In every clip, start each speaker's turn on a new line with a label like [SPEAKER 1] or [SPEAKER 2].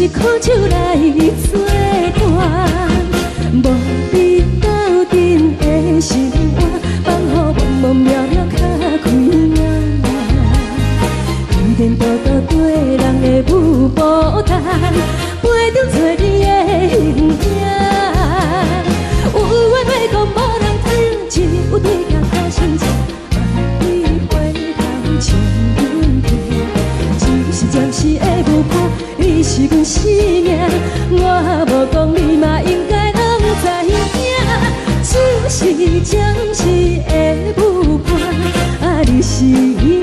[SPEAKER 1] 是苦酒来作伴，无你斗阵的生活，放乎茫茫渺渺较快乐。颠颠倒倒对人的舞步弹，陪着做你的形影。有话要讲无人听，只有对镜头心情，万里回头将阮听。只是暂时的舞伴，你是阮生命，我无讲你嘛应该拢知影。就是暂时的舞伴，你是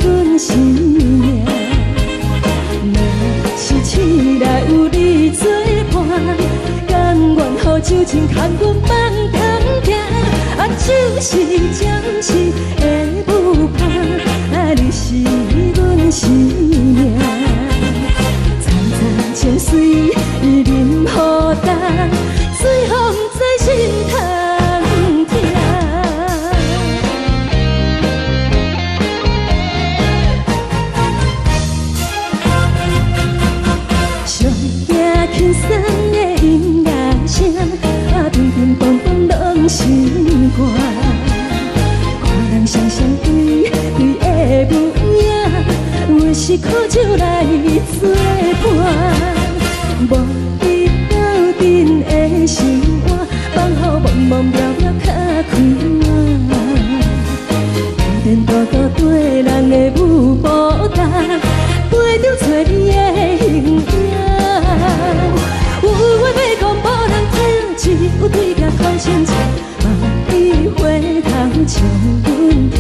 [SPEAKER 1] 阮生命。若是醒来有你作伴，甘愿予酒精牵阮放长行。就是暂时的舞伴，你是阮生命。层层情水任何等，水风在心通听。上惊轻松的音乐声，乒乒乓乓拢心肝。看人双双对对的无影，我是苦酒来作伴。无你斗阵的生活，放乎茫茫渺渺较快乐。颠颠倒倒对人的舞步弹，陪着做你的形影。有话要讲无人听，只有对镜头心情，万里回头将阮听。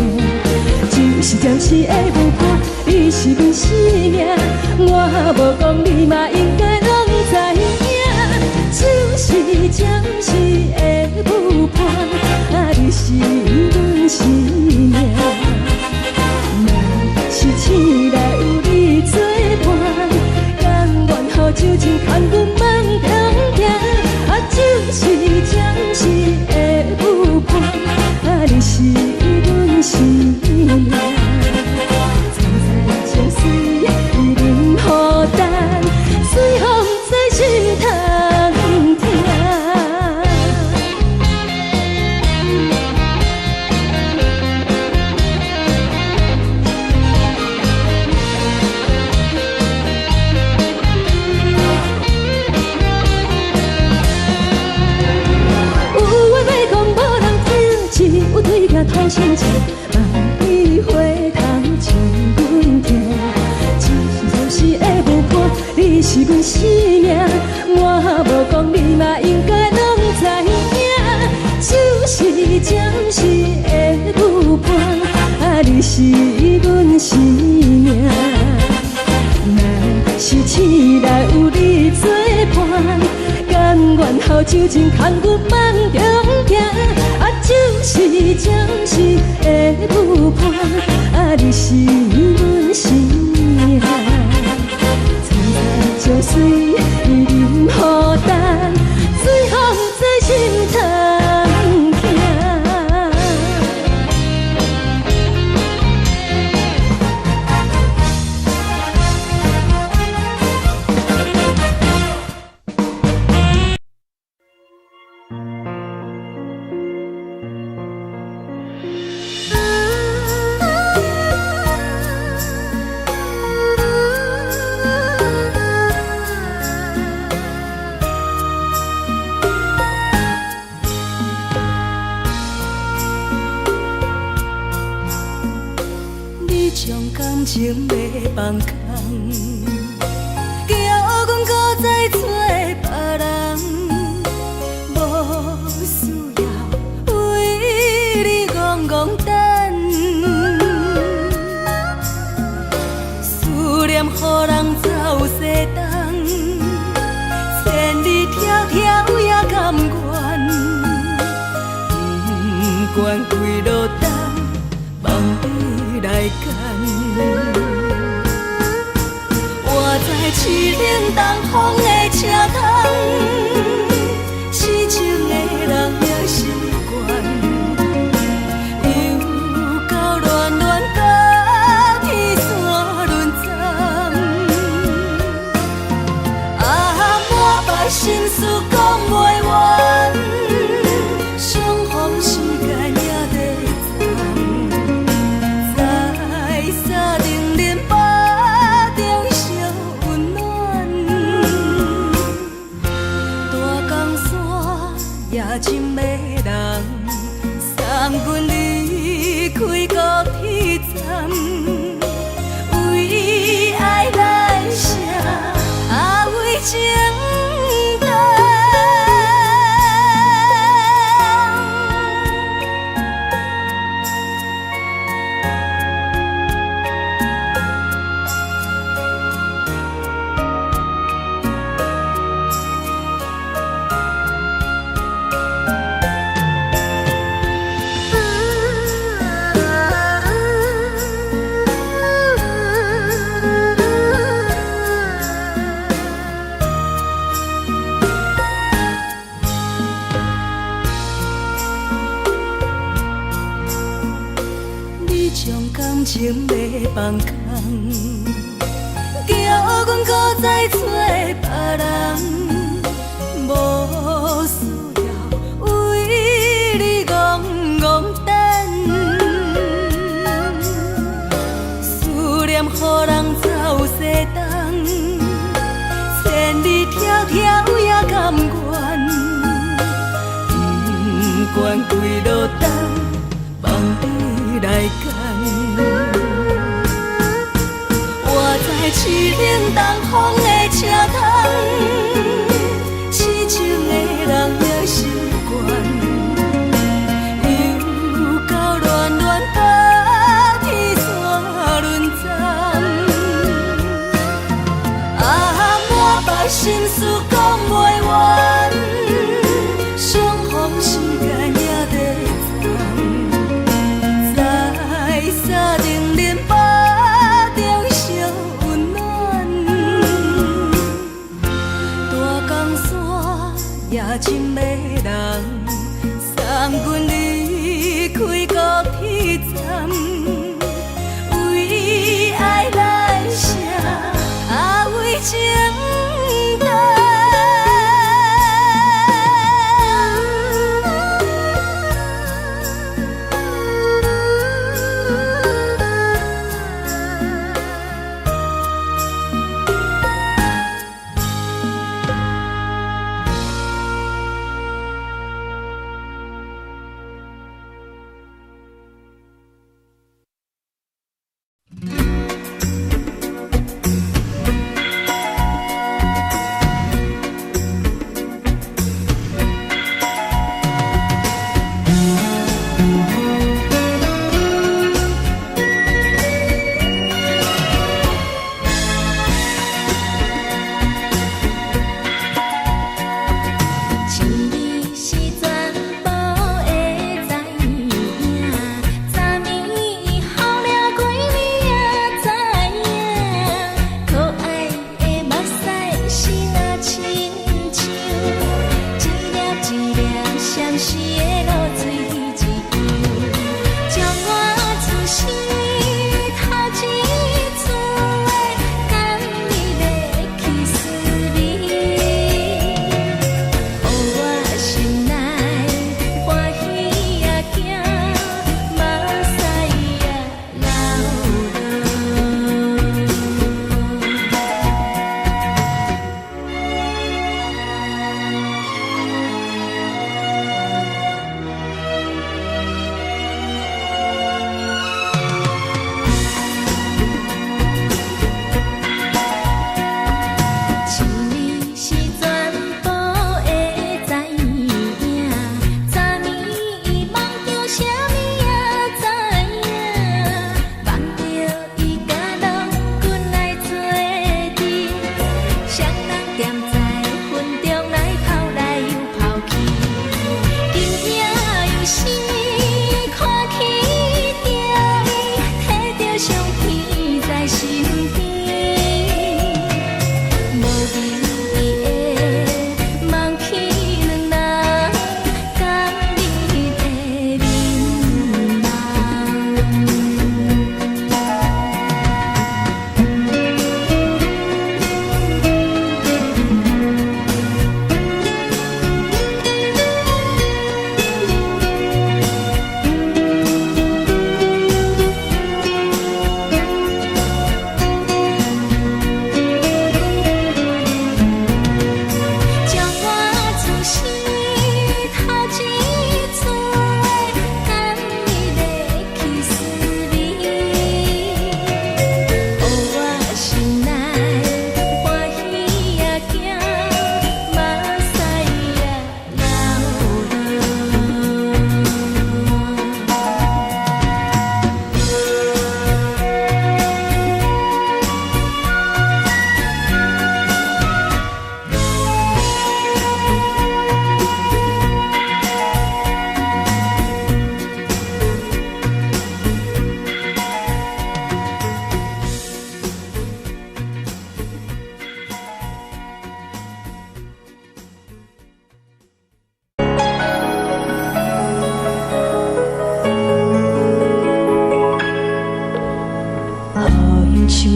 [SPEAKER 1] 就是暂时的舞伴，你是阮生命，我无讲你嘛应该拢知影。就是暂时的舞伴，你是阮生命。若是醒来有你作伴，甘愿予酒精牵阮放长行。就是暂时的舞伴，你是阮生命。层层情水任何等，水风在心通听。头心情，万里回头将阮听。暂时的舞伴，你是阮生命，我无讲你嘛应该拢知影。就是暂时的舞伴，你是阮生命。若是醒来有你作伴，甘愿予酒精牵阮放长行。就是暂时的舞伴，你是阮生命。层层情水任何等，水风在心通听。
[SPEAKER 2] 情要放空，叫阮搁再做别人，无需要为你戆戆等。思念予人走西东，千里迢迢也甘愿，不管几路东，望你来干。活在凄冷东风的车窗，痴情的人也习惯，又到恋恋甲天山沦陷。啊，情要放空，叫阮搁再找别人，无需要为你戆戆等，思念予人走西东，千里迢迢也甘愿，不管几落冬，放你来干。我在凄冷东风的车窗，痴情的人了心肝，又到恋恋把天线轮转。啊，满腹心事讲袂完，相逢时间也在站，在沙定林巴中相温暖。大江山夜深的人，送阮离开高铁站，为爱来写，为情等。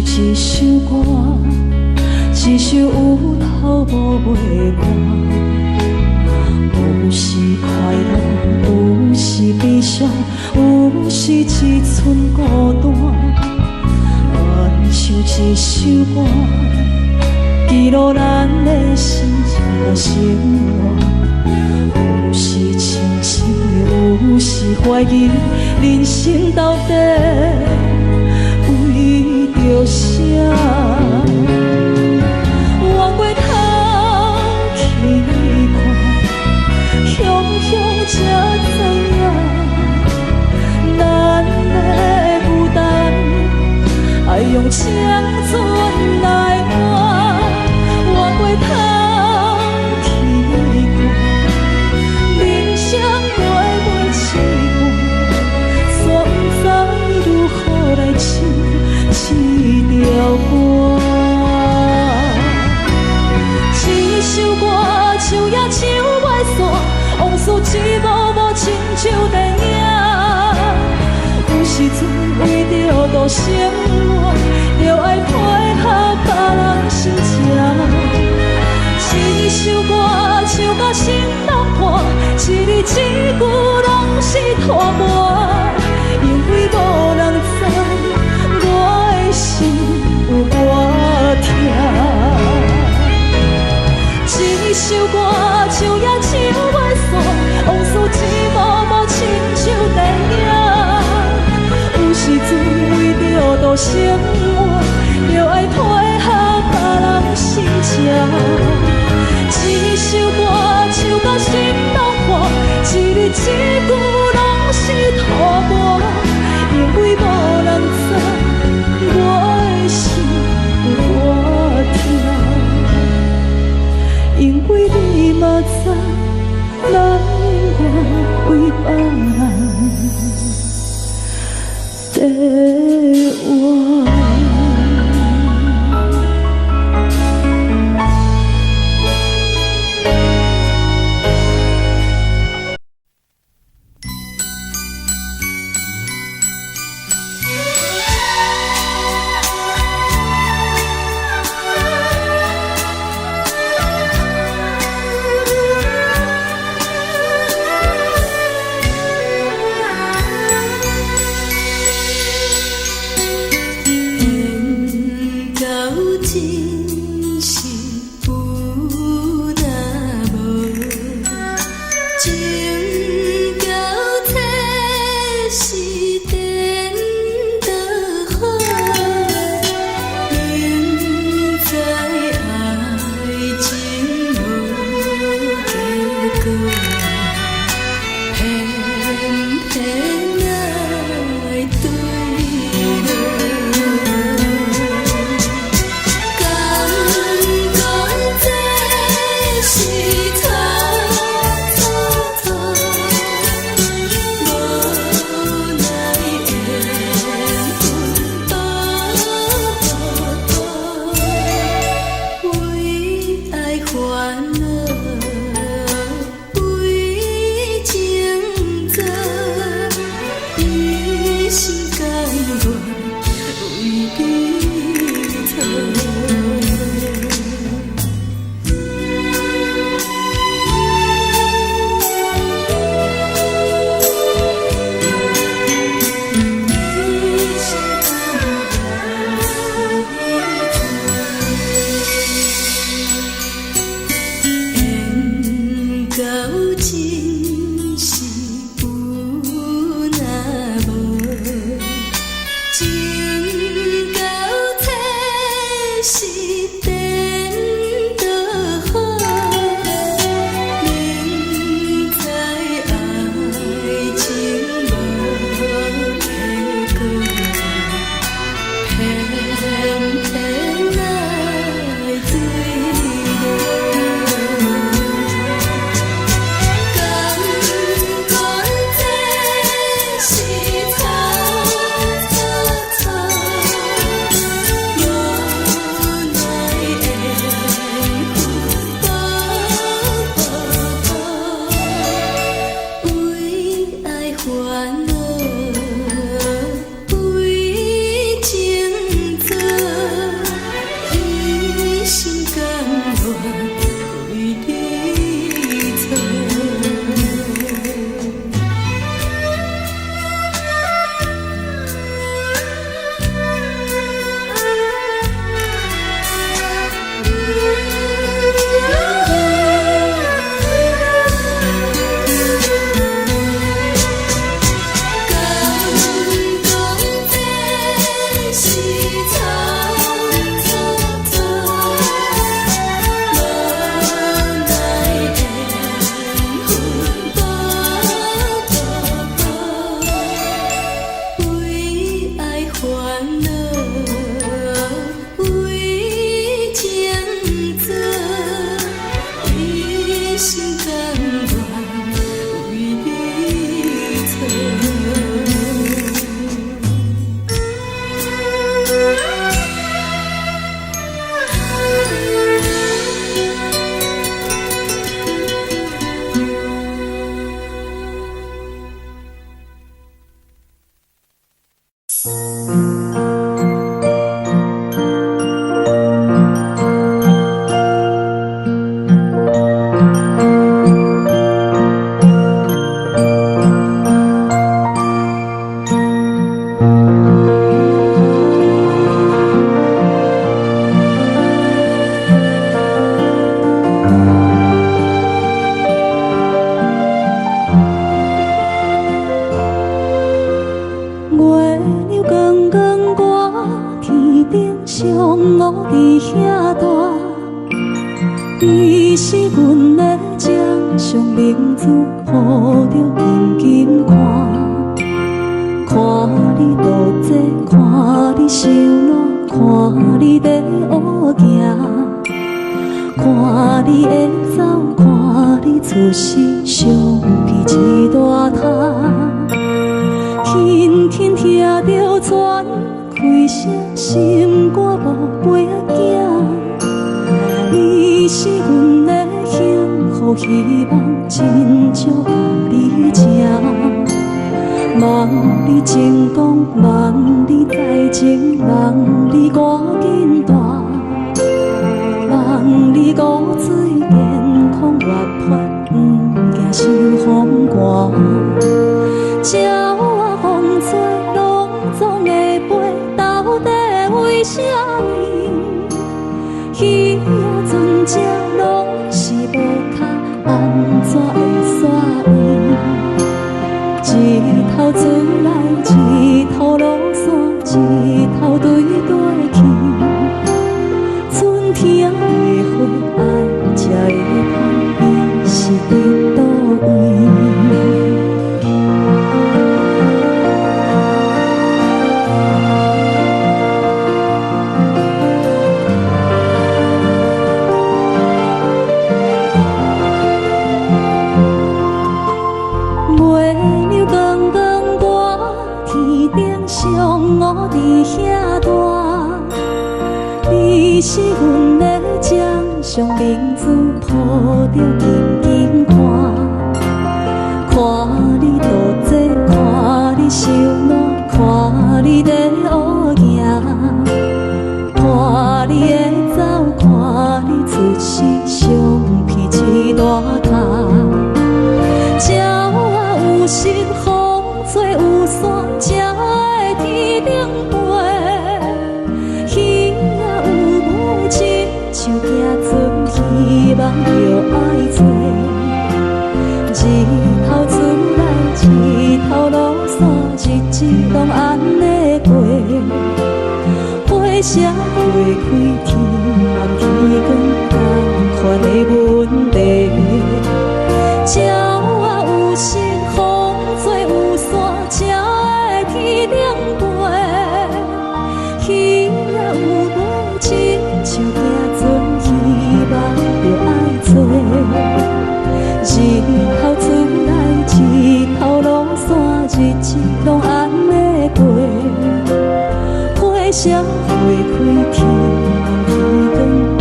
[SPEAKER 1] 唱一首歌，一首有头无尾歌，有时快乐，有时悲伤，有时一寸孤单。愿唱一首歌，记录咱的心情生活。有时清醒，有时怀疑，人生到底为着啥？我过头去看，雄雄才知影，咱的负担爱用青春来换。我过头去看，人生过袂试过，煞不知如何来唱这条歌。一首歌唱也唱袂煞，往事一幕幕亲像电影。有时阵为着度生活，就爱配合别人心情。一首歌唱到心拢破，一字一句拢是拖磨，因为无人知我的心有多痛。一首歌唱也唱袂煞，往事一幕幕亲像电影。有时阵为着度生活，就爱配合别人心情。一首歌唱到心拢破，一字一句拢是拖磨，因为无人知我的心有多痛。因为你嘛知，咱永远为别人在活。我伫遐大，你是阮的掌上明珠，抱着紧紧看，看你渡这，看你受难，看你在乌行，看你会走，看你出世，相片一大摊，轻轻听着船开声，心肝宝贝仔囝，你是阮的幸福希望，真少甲你吃。望你成功，望你再情，望你赶紧大，望你骨髓健康活泼，不惊受风寒。鸟仔风吹，拢总会飞，到底为什么？鱼仔船只拢是无脚，安怎会煞伊？一头自来，一头落山，一头对对去。春天的花爱吃的香，伊是伫倒位？我伫遐大，你是阮的掌上明珠，抱着紧紧看，看你渡这，看你受难，看你在乌行，看你会走，看你出世，相片一大摊。鸟仔有心，风吹有伞，才会天顶飞。鱼仔有尾，亲像行船，希望着爱做。日头出来，日头落山，日子拢安尼过。花车花开，天暗天光，同款的问题。鸟仔有心，风吹有伞，才会天顶飞。鱼仔有尾，亲像行船，希望着爱做。日头出来，日头落山，日子拢安尼过。花车花开，天暗天光，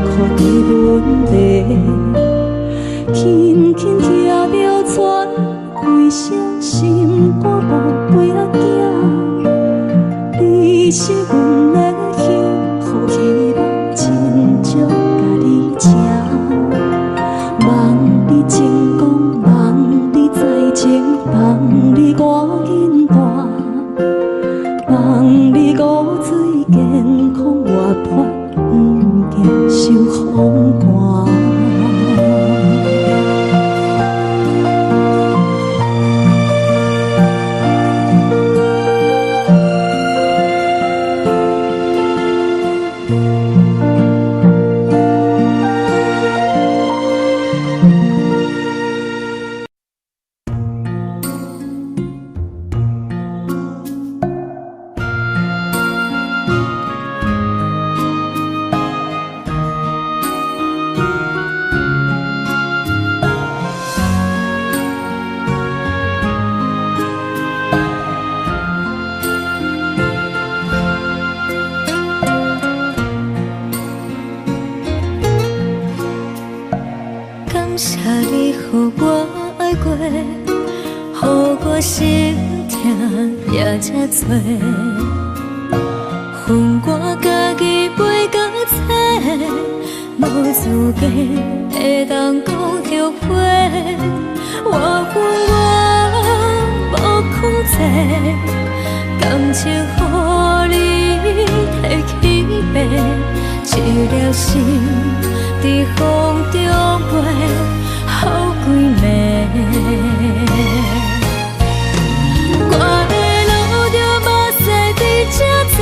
[SPEAKER 1] 同款的问题。轻轻听着船开声，心肝宝贝仔囝，你是阮的幸福希望，真少甲你吃。望你成功，望你再情，望你赶紧大，望你骨髓健康活泼，不惊受风寒。
[SPEAKER 2] 谢你予我爱过，予我心痛也这多，恨我家己袂到切，无资格会当讲后悔。我恨我无控制，感情予你摕去卖，一粒心伫风中飞，好几暝。我的路着目屎伫这多，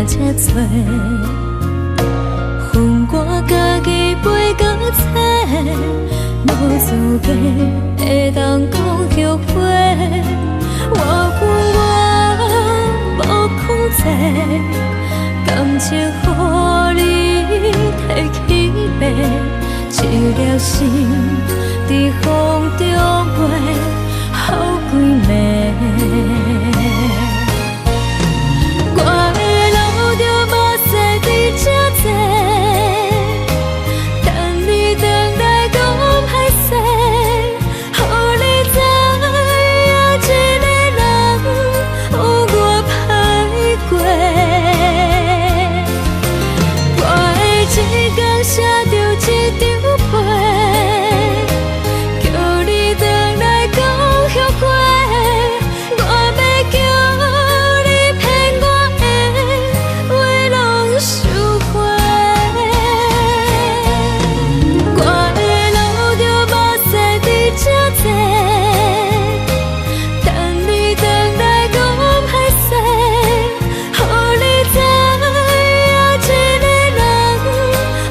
[SPEAKER 2] 这多，分我家己飞到切，无资格会当讲后悔。我分我无控制，感情予你摕去卖，一粒心伫风中飞，好几暝。我的路着目屎伫这多，等你回来讲歹势，予你知影一个人有我歹过。我的一天写着一张被，叫你回来讲后悔。我要叫你骗我的话拢收回。我的路着目屎伫这多，等你回来讲歹势，予你知影一个人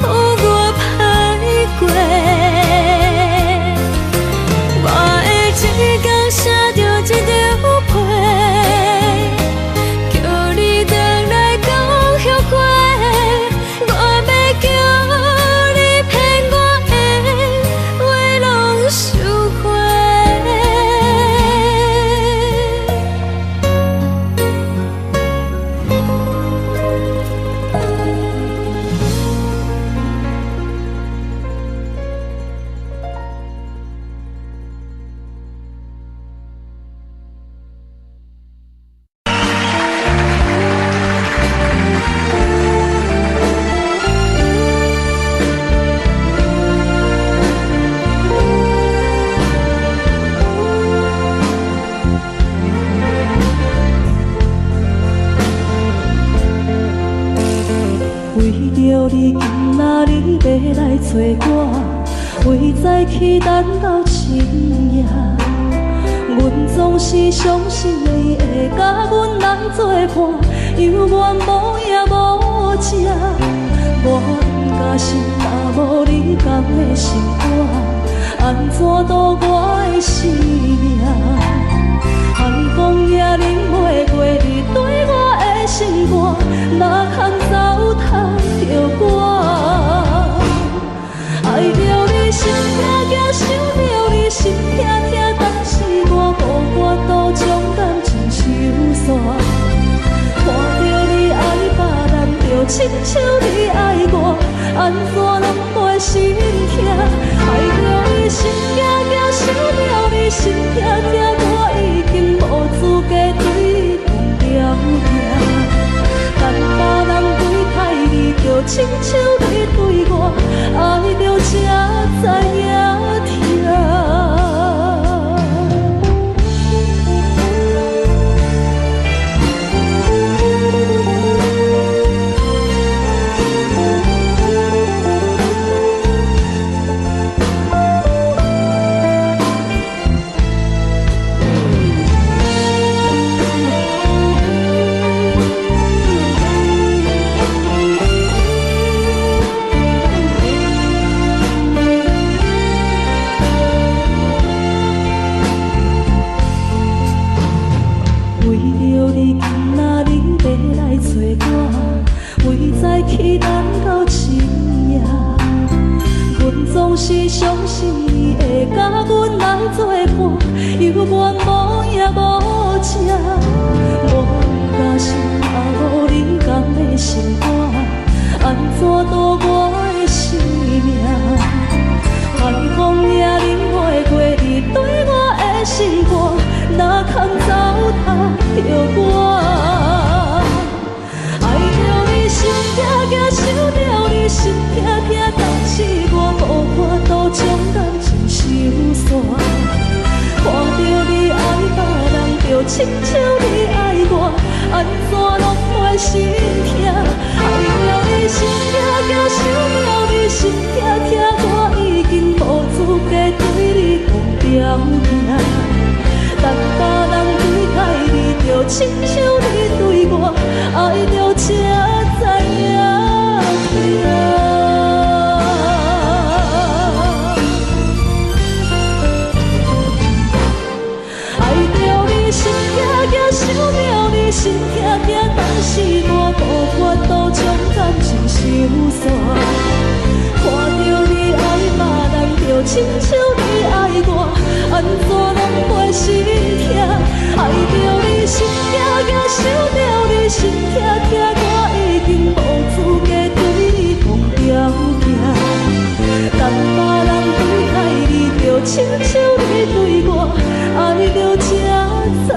[SPEAKER 2] 有我歹过。我的一天写着一张被，叫你回来讲后悔。我要叫你骗我的话拢收回。
[SPEAKER 1] 为着你今仔日要来找我，为在去等到深夜。阮总是相信你会甲阮来作伴，犹原无影无迹。我假是若无你甘的心肝，安怎度我的生命？寒风也忍袂过你对我的心肝，哪通糟蹋着我？爱着你心痛痛，想着你心痛痛，但是我无法度将感情收煞。看着你爱别人，就亲像你爱我，安怎拢袂心痛？爱着你心痛痛，想着你心痛痛，我已经无资格对你讲条命。但别人对待你，就亲像你对我，爱着才知影痛。去等到深夜，阮总是相信你会甲阮来作伴，犹原无影无迹。我假是若无你甘的心肝，安怎度我的生命？寒风也忍袂过你对我的心肝，哪通糟蹋着我？爱着你心痛痛，想着你心痛痛，但是我无法度将感情收煞。看着你爱别人，就亲像你爱我，安怎拢袂心痛？爱着你心痛痛，想着你心痛痛，我已经无资格对你讲条命。但别人对待你，就亲像你对我，爱着这。亲像你爱我，安怎拢会心痛？爱着你心痛痛，想着你心痛痛，我已经无资格对风条行。等别人对待你，就亲像你对我，爱着才知影痛。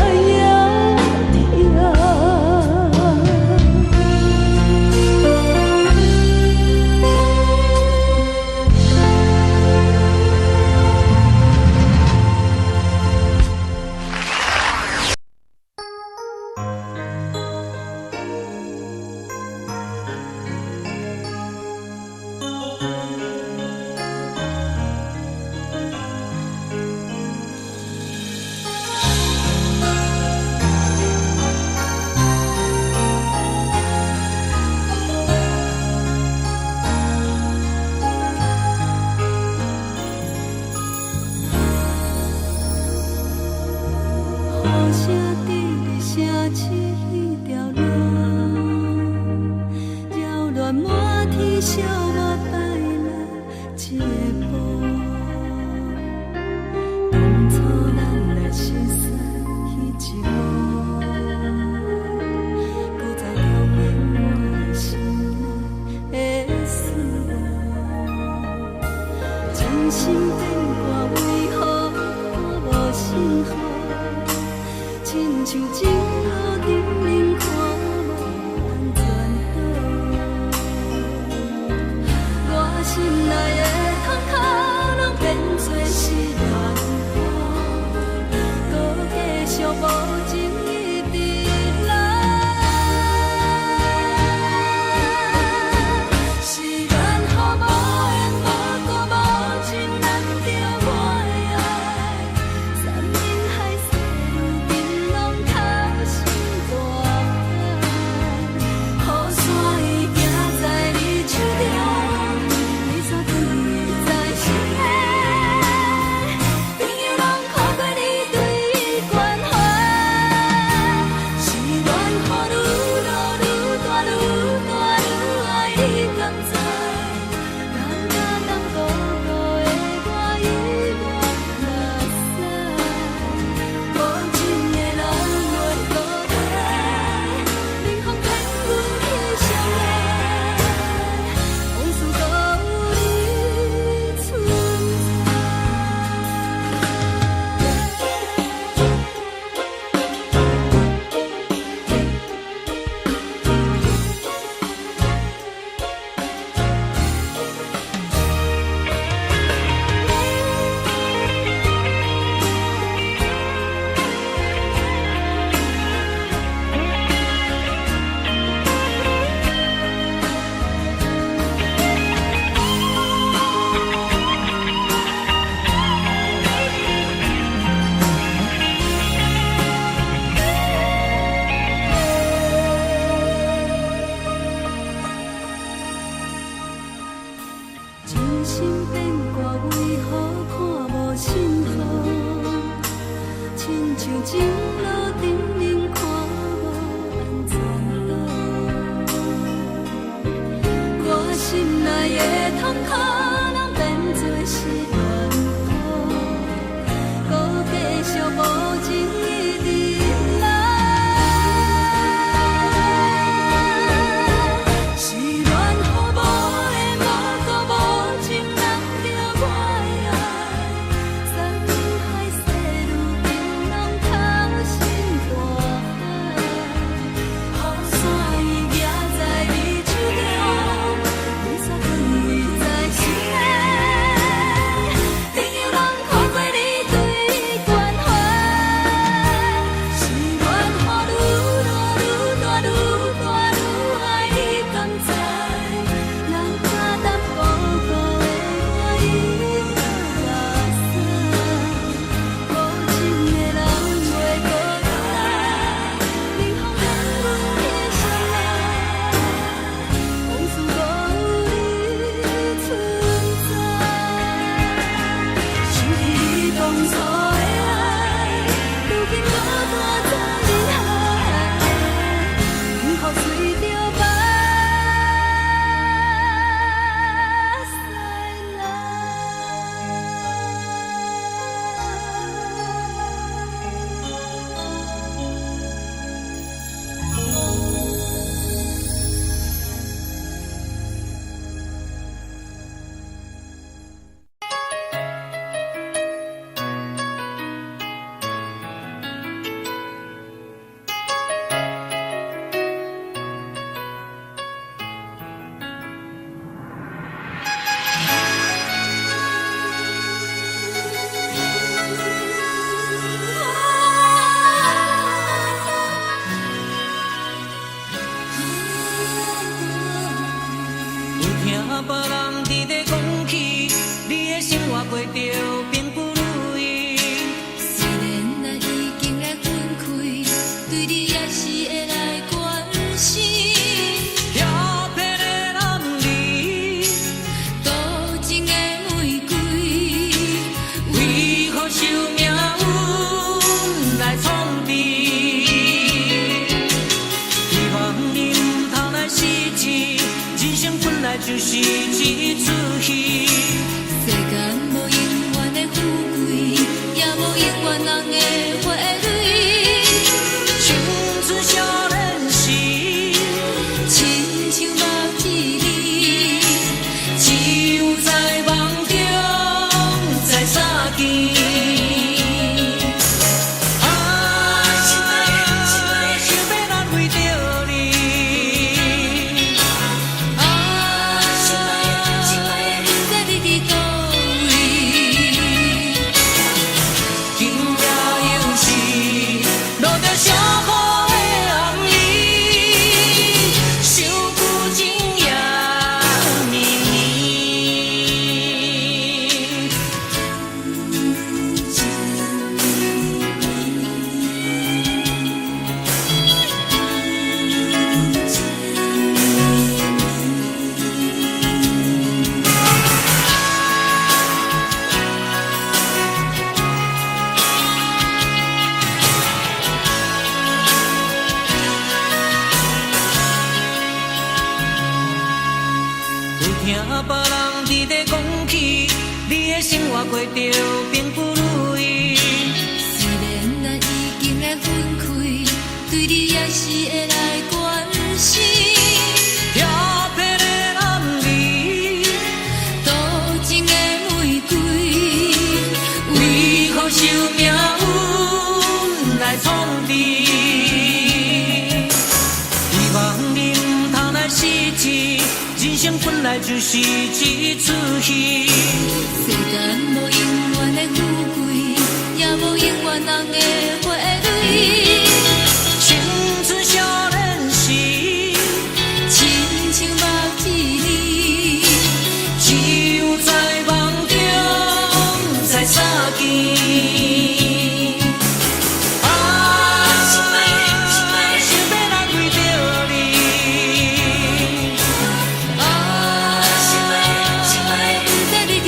[SPEAKER 2] 雨声滴声起迄条路，扰乱满天小我摆了一步。当初咱来相识迄一幕，搁再重演我心内的事。真心变卦为何看无信号？亲像情路顶面看无安全岛，我心内的痛哭拢变作是怨恨，搁继续无情伊伫来。是缘和无缘，无果无情，难着我的爱，山盟海誓如今拢透心大海。雨伞已行在你手中，雨伞对在心内，朋友拢看过你对伊关怀。是缘和愈落愈大愈大愈爱你甘知，甘甲当孤独的我遗忘目屎。无情的人袂孤单，冷风骗阮去相爱，往事搁有你存真心变卦为何看无信号？亲像情路顶面看无安全岛，我心内的痛哭拢变作是怨恨，搁继续无情伊伫来。是缘和无缘，无果无情，难着我的爱，山盟海誓如今拢透
[SPEAKER 3] 过着并不如意。
[SPEAKER 2] 虽然咱已经来分开，对你也是会来关心。
[SPEAKER 3] 漂泊的男儿，
[SPEAKER 2] 多情的玫瑰，
[SPEAKER 3] 为何受命运来创治？希望你唔通来失志，人生本来就是一出戏。
[SPEAKER 2] 世间无永远的富贵，也无永远人的花蕊。
[SPEAKER 3] 青春少年时，
[SPEAKER 2] 亲像目一字，
[SPEAKER 3] 只有在梦中才相见。听别人伫咧讲起，你的生活过着并不如意。
[SPEAKER 2] 虽然咱已经来分开，对你也是会来关心。
[SPEAKER 3] 漂泊的男儿，
[SPEAKER 2] 多情的玫瑰，
[SPEAKER 3] 为何受命运来创治？希望你唔通来失志。人生本来就是一出戏，
[SPEAKER 2] 世间无永远的富贵，也无永远人的花蕊。
[SPEAKER 3] 青春少年时，
[SPEAKER 2] 亲像目一字，
[SPEAKER 3] 只有在梦中才相见。
[SPEAKER 2] 心爱的，不知你伫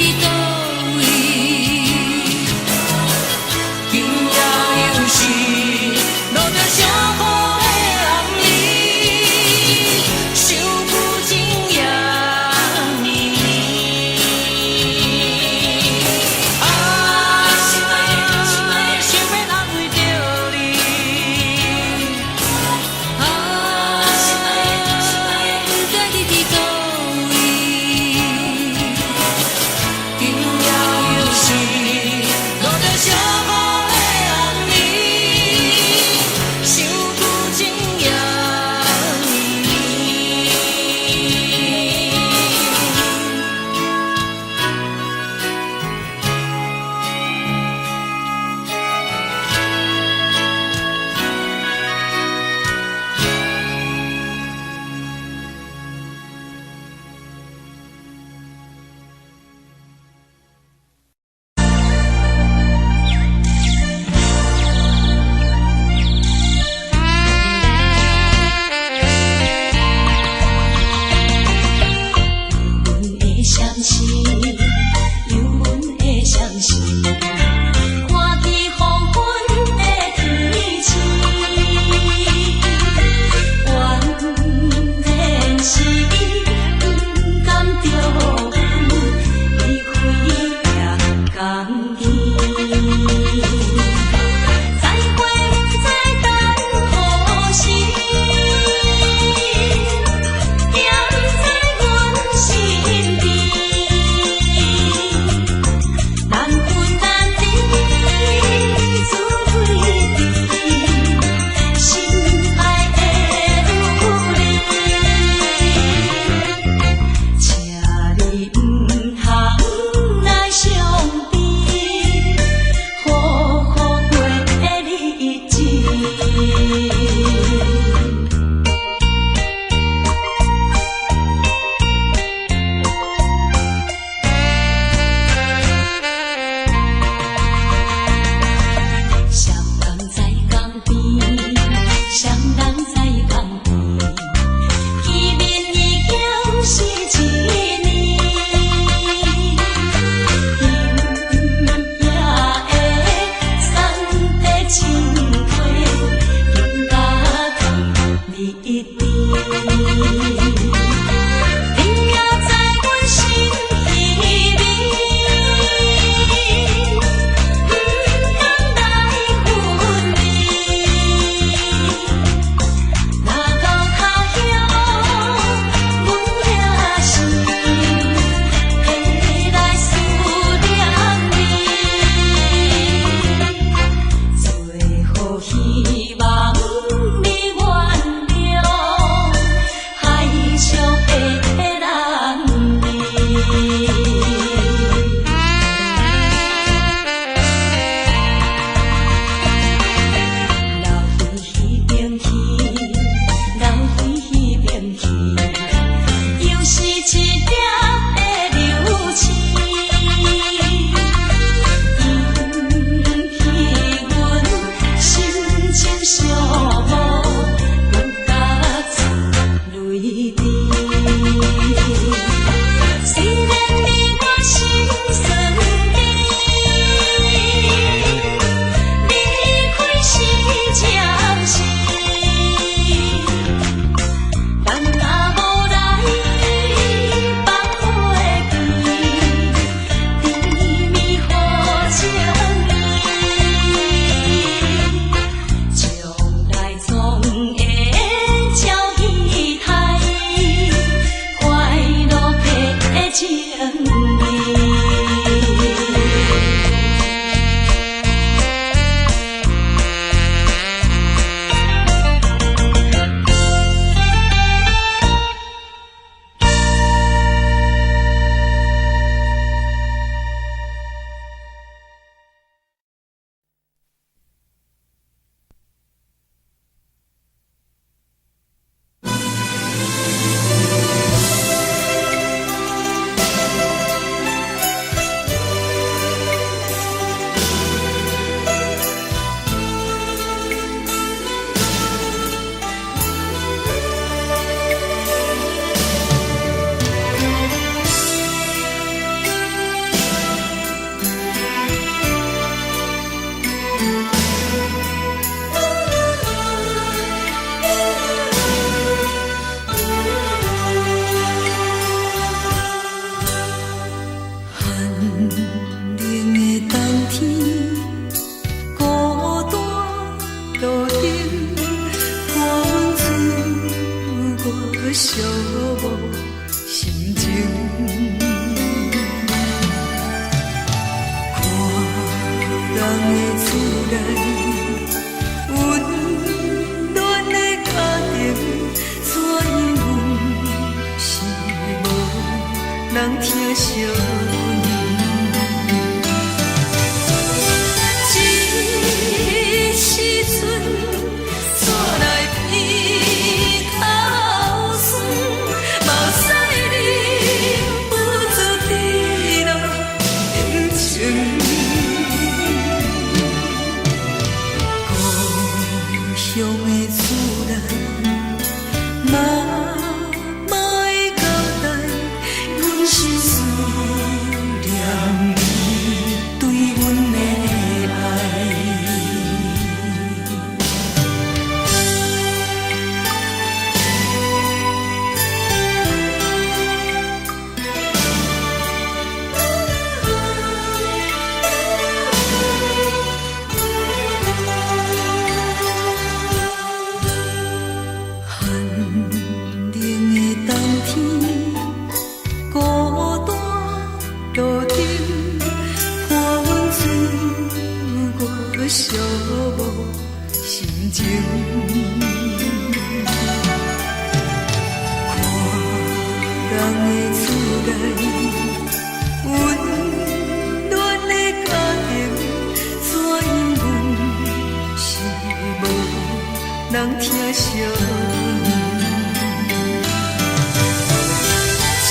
[SPEAKER 3] 内，温暖的家庭，怎样是无人疼惜？这时阵怎来鼻口酸？目屎忍不住滴落眼睛。故乡的厝内，妈妈的交代，阮是思念你对阮的爱。寒冷的冬天，孤单路顶，看阮自我寂寞心情。看人的厝内，温暖的家庭，怎样是无人疼惜？这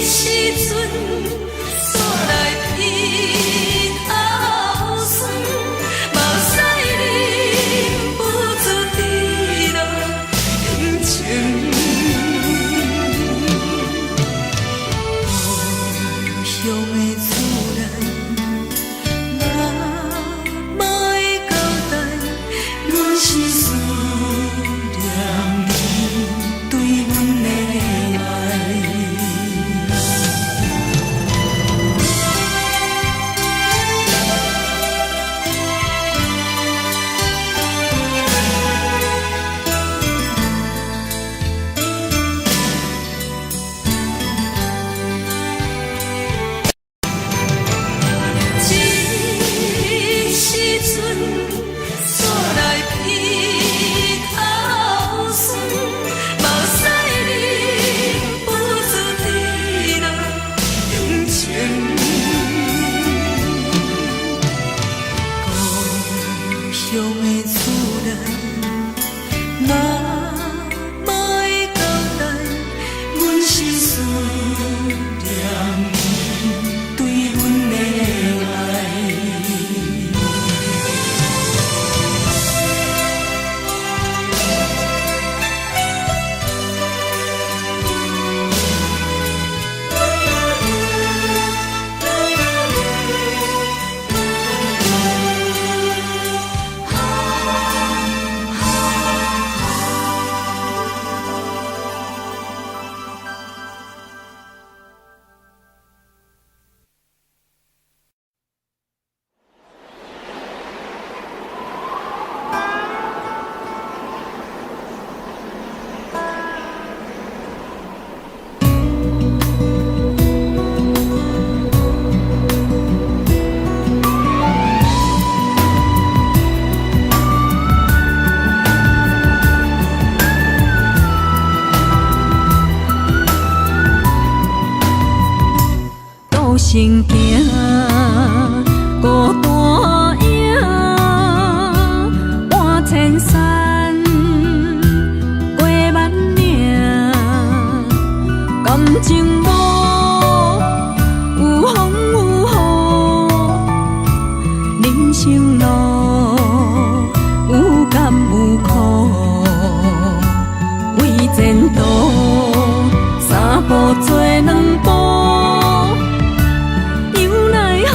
[SPEAKER 3] 时阵怎来鼻口酸？目屎忍不住滴落眼睛。故乡的厝内，妈妈的交代，阮是思念你对阮的爱。这时阵怎来鼻口酸？目屎忍不住滴落眼睛。故乡的厝内，妈妈的交代，阮是思念你对阮的爱。
[SPEAKER 1] 孤身行，孤单影，半千山，过万岭，感情无有风有雨，人生路有甘有苦，为前途三步做两步。又奈何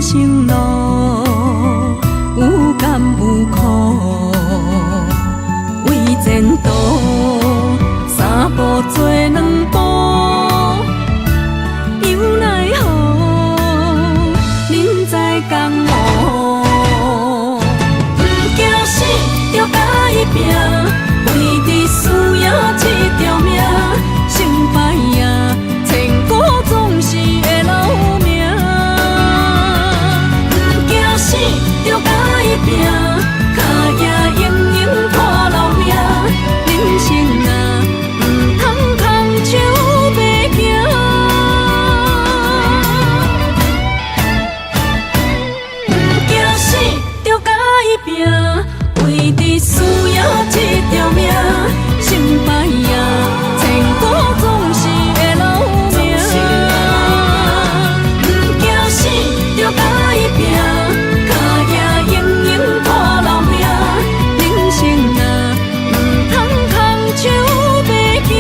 [SPEAKER 3] 生路有甘有苦，为前途三步做两步，又奈何人在江湖，不惊死就甲伊拼，为伫需要这条命，成败赢千古总是会留名。不惊死就甲伊拼，脚也硬硬拖老命。人生啊，唔通空手白行。不惊死就甲伊拼，为伫需要这条命，成败赢千古总是会留名。不惊死就甲伊拼，脚也硬硬拖老命。人生啊，唔通空手白行。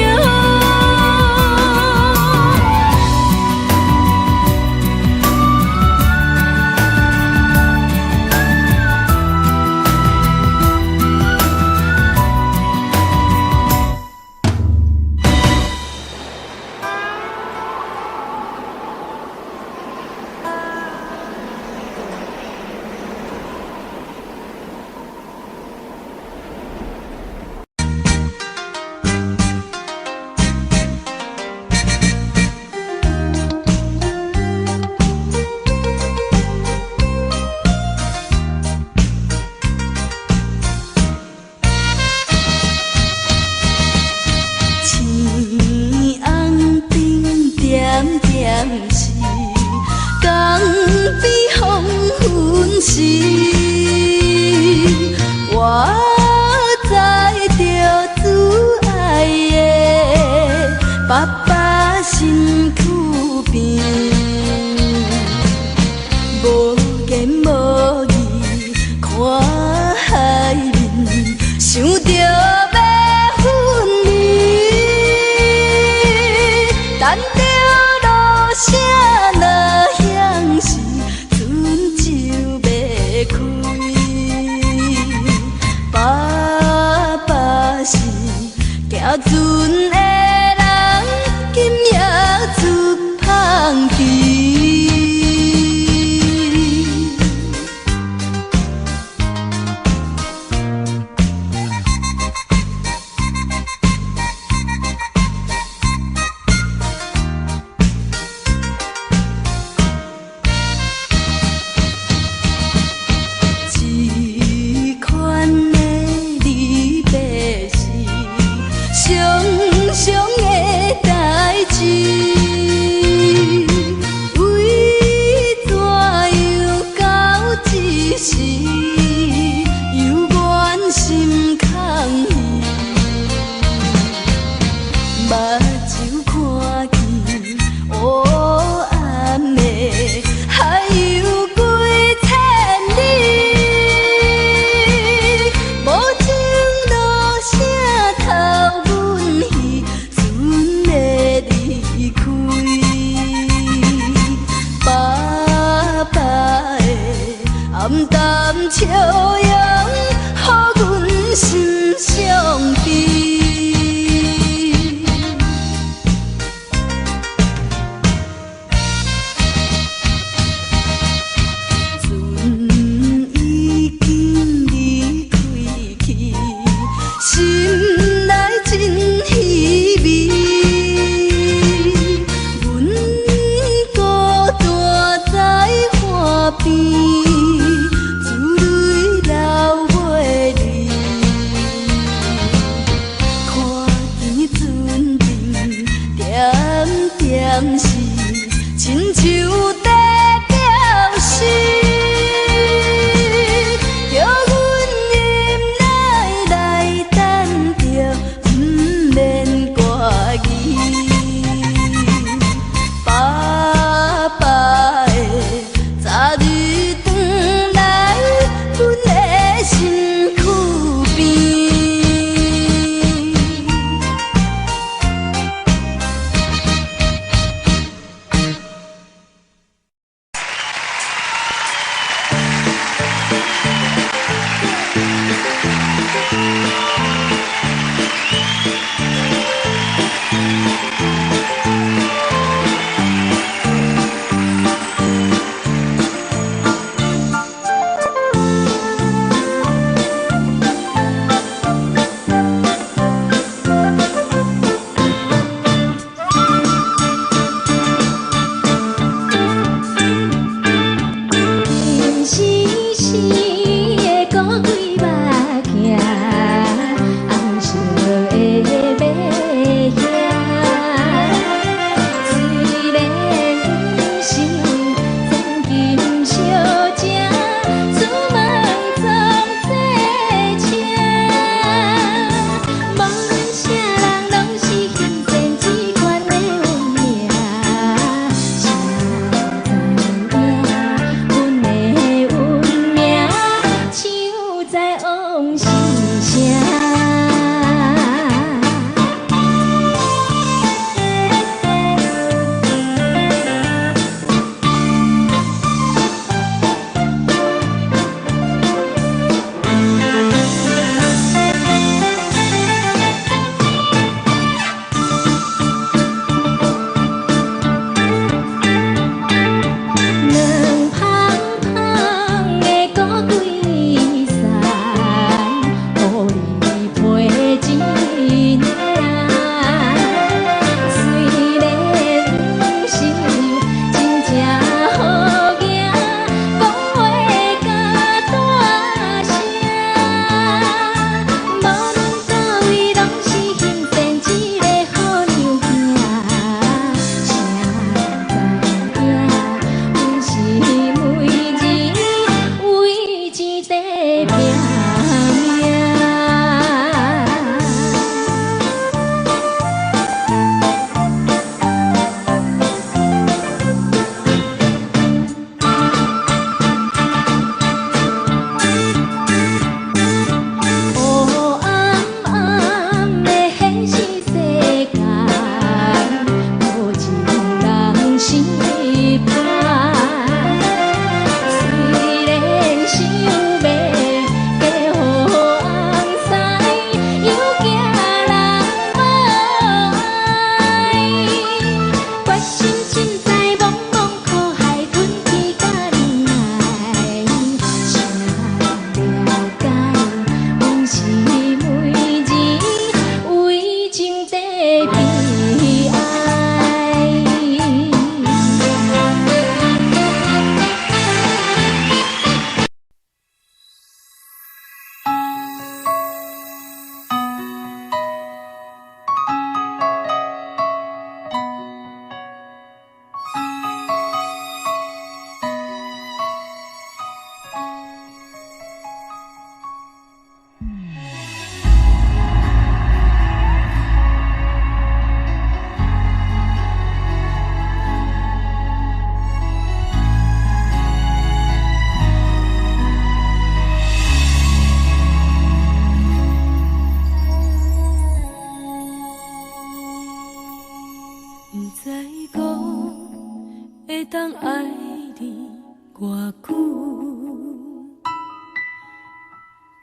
[SPEAKER 1] 边，自泪来。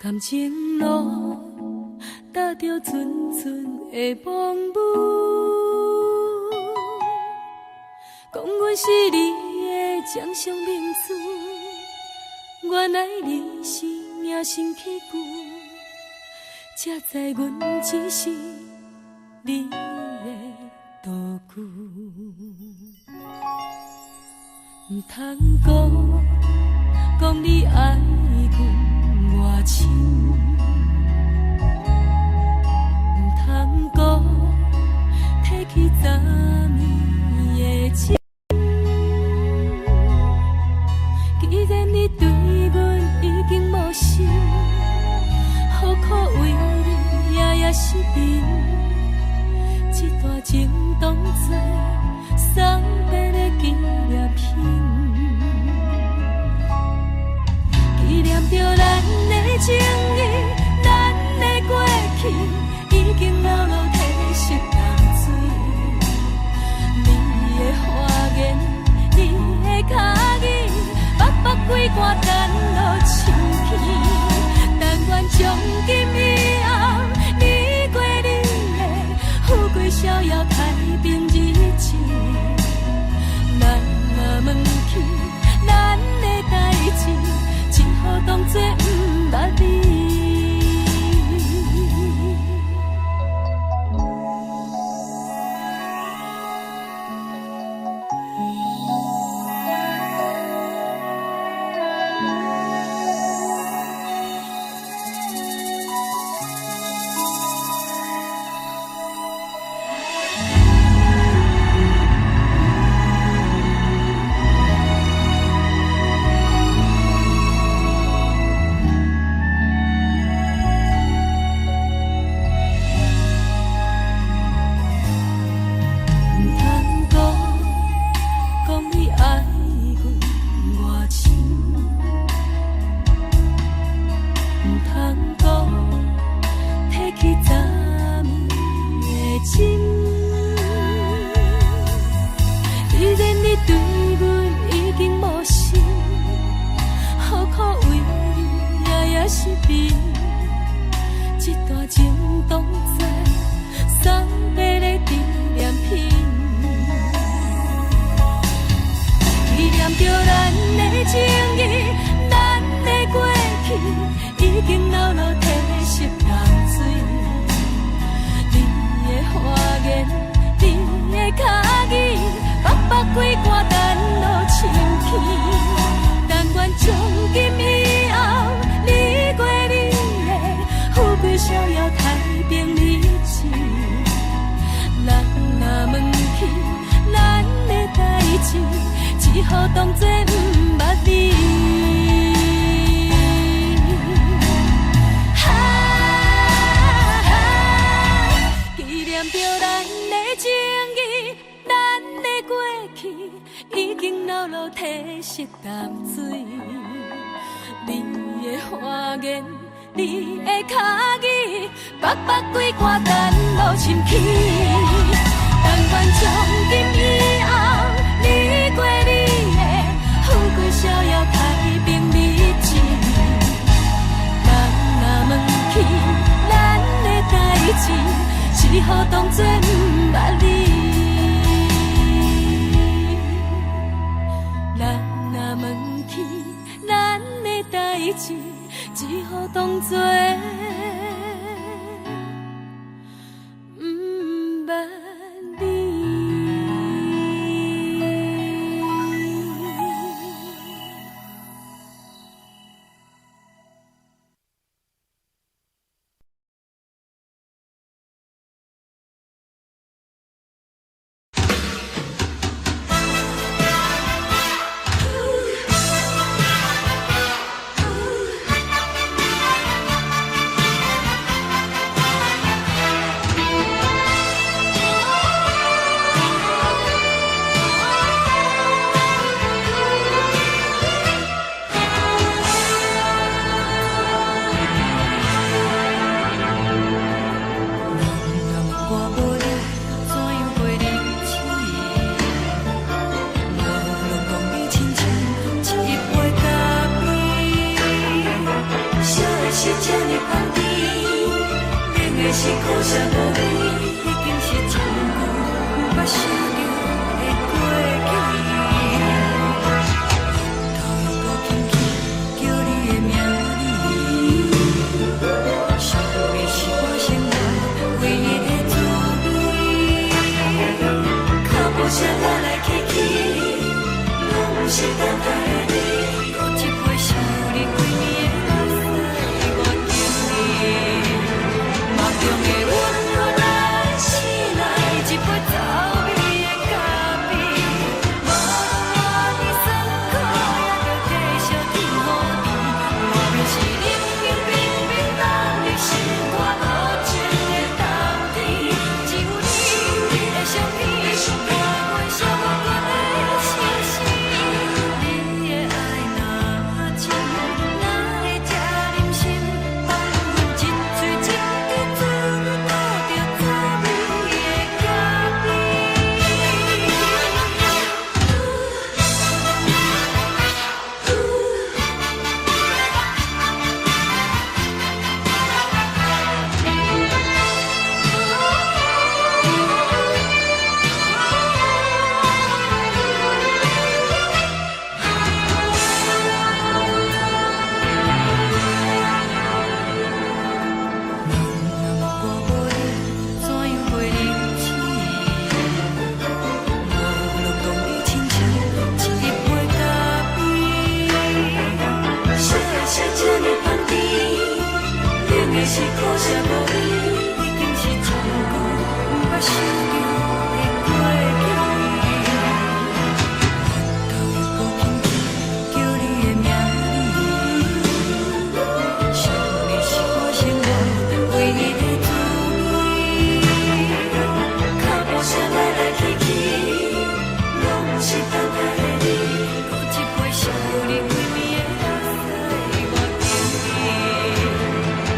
[SPEAKER 3] 感情路踏着纯纯的风舞，讲阮是你的掌上明珠，原来你是命生起旧，才知阮只是你的道具。唔通讲你爱阮偌深，唔通讲提起昨暝的情。既然你对阮已经无心，何苦为你夜夜失眠？这段情当作送别的纪念品。纪念着咱的情谊，咱的过去已经牢牢褪色淡水。你的花言，你的脚语，默默几挂等落深去。但愿从今以后，你过你的富贵逍遥太平日子。咱若忘记咱的代志，只好当作不捌你。也是美，一段情当作送别的纪念品。纪念着咱的情谊，咱的过去，已经老老褪色淡水。你的花言，你的脚语，白白几挂等落深天。但愿从今以后，你过你的，富贵逍遥，太平日子。咱若问起咱的代志，只好当作不捌你。纪念着咱的情谊，咱的过去，已经老老褪色淡水。你的花言，你的脚语，白白几挂等落深起。但愿从今以后，你过你的，富贵逍遥，太平日子。咱若问起咱的代志，只好当作不捌你。咱若问起咱的代志，只好当作不捌你。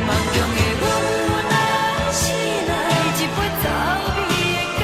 [SPEAKER 3] 梦中的阮，我若醒来，一杯早味的咖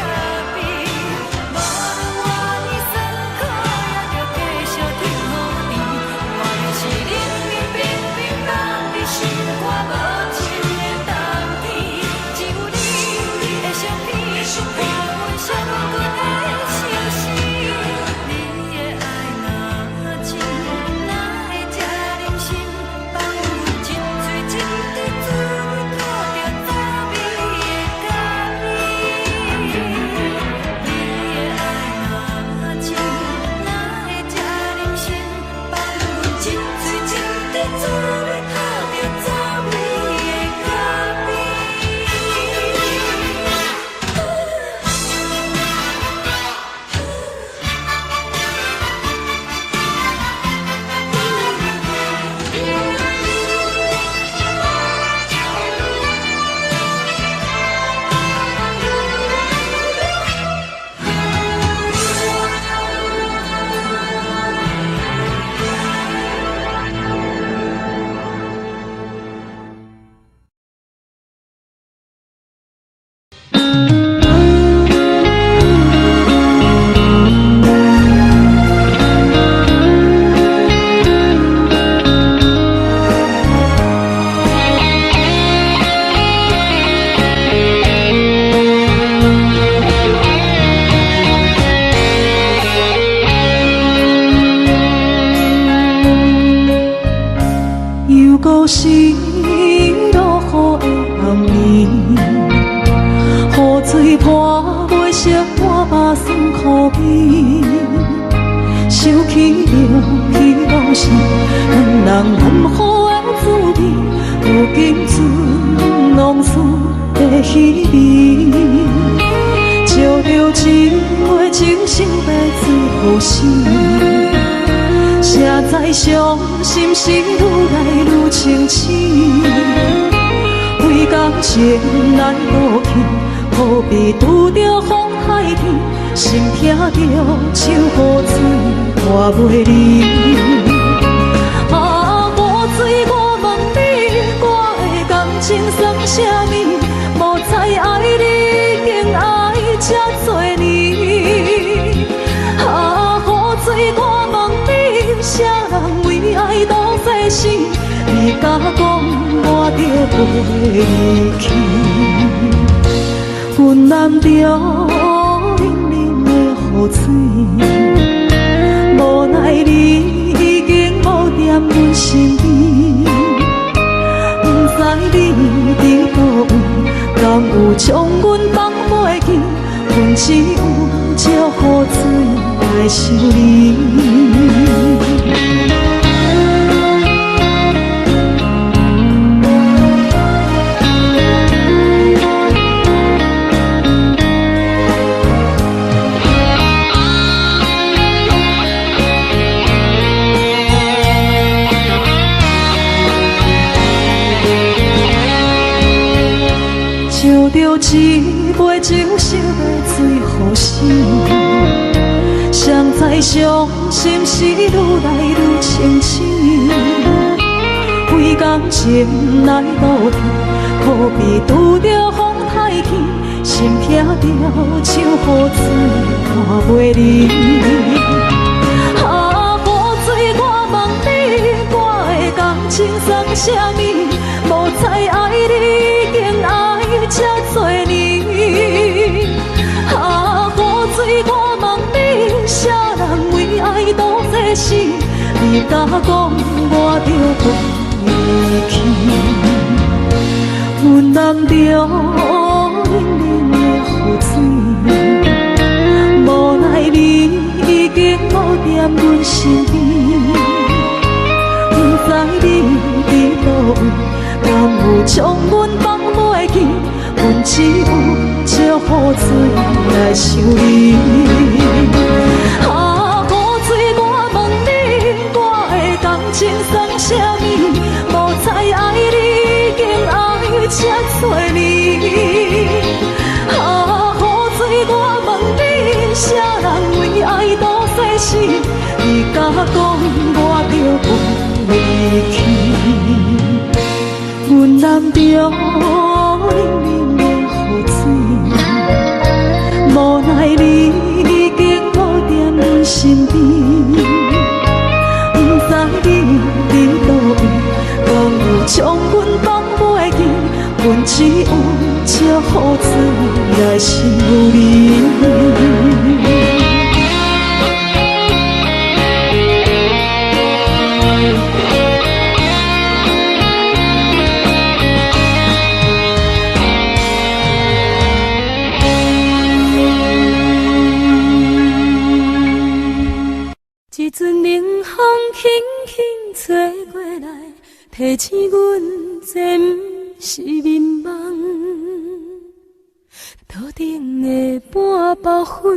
[SPEAKER 1] 故是落雨的暗暝，雨水泼袂湿我目酸苦味，想起了彼往时，两人难好的滋味，如今存往事的稀微。照着一杯情深白水予死，谁知伤心事愈来愈清醒。为感情来倒去，何必拄着风太天，心痛着手雨水拖袂离。啊，雨水，我问你，我的感情算啥物？无再爱你，竟爱这多年。啊，雨水，我问你，啥人为爱赌世死？你敢讲我着袂离去？阮难着冷冷的雨水，无奈你已经无踮阮身边。不知你伫倒位，敢有将阮放袂记？阮只有借雨水来想你。照着一杯情深的水予死，谁知伤心事愈来愈清醒。为感情来倒去，何必拄着风太天，心痛着手雨水拖袂离。啊，雨水，我问你，我的感情算啥物？无再爱你，竟爱这多年。啊，雨水，我问你，啥人为爱赌世死？你敢讲我着袂离去？阮难着冷冷的雨水，无奈你已经无踮阮身边。不知你伫倒位，敢有将阮放袂记？阮只有借雨水来想你。啊，雨水，我问你，我的感情算啥物？无再爱你，竟爱这多年。啊，雨水，我问你，啥人为爱赌世死？你敢讲我着袂离去？阮难着冷冷的雨水，无奈你已经无踮阮身边。不知你伫倒位，敢有将阮放袂记？阮只有借雨水来想你。
[SPEAKER 2] 一阵冷风轻轻吹过来，提醒阮这不是眠梦。头顶的半包云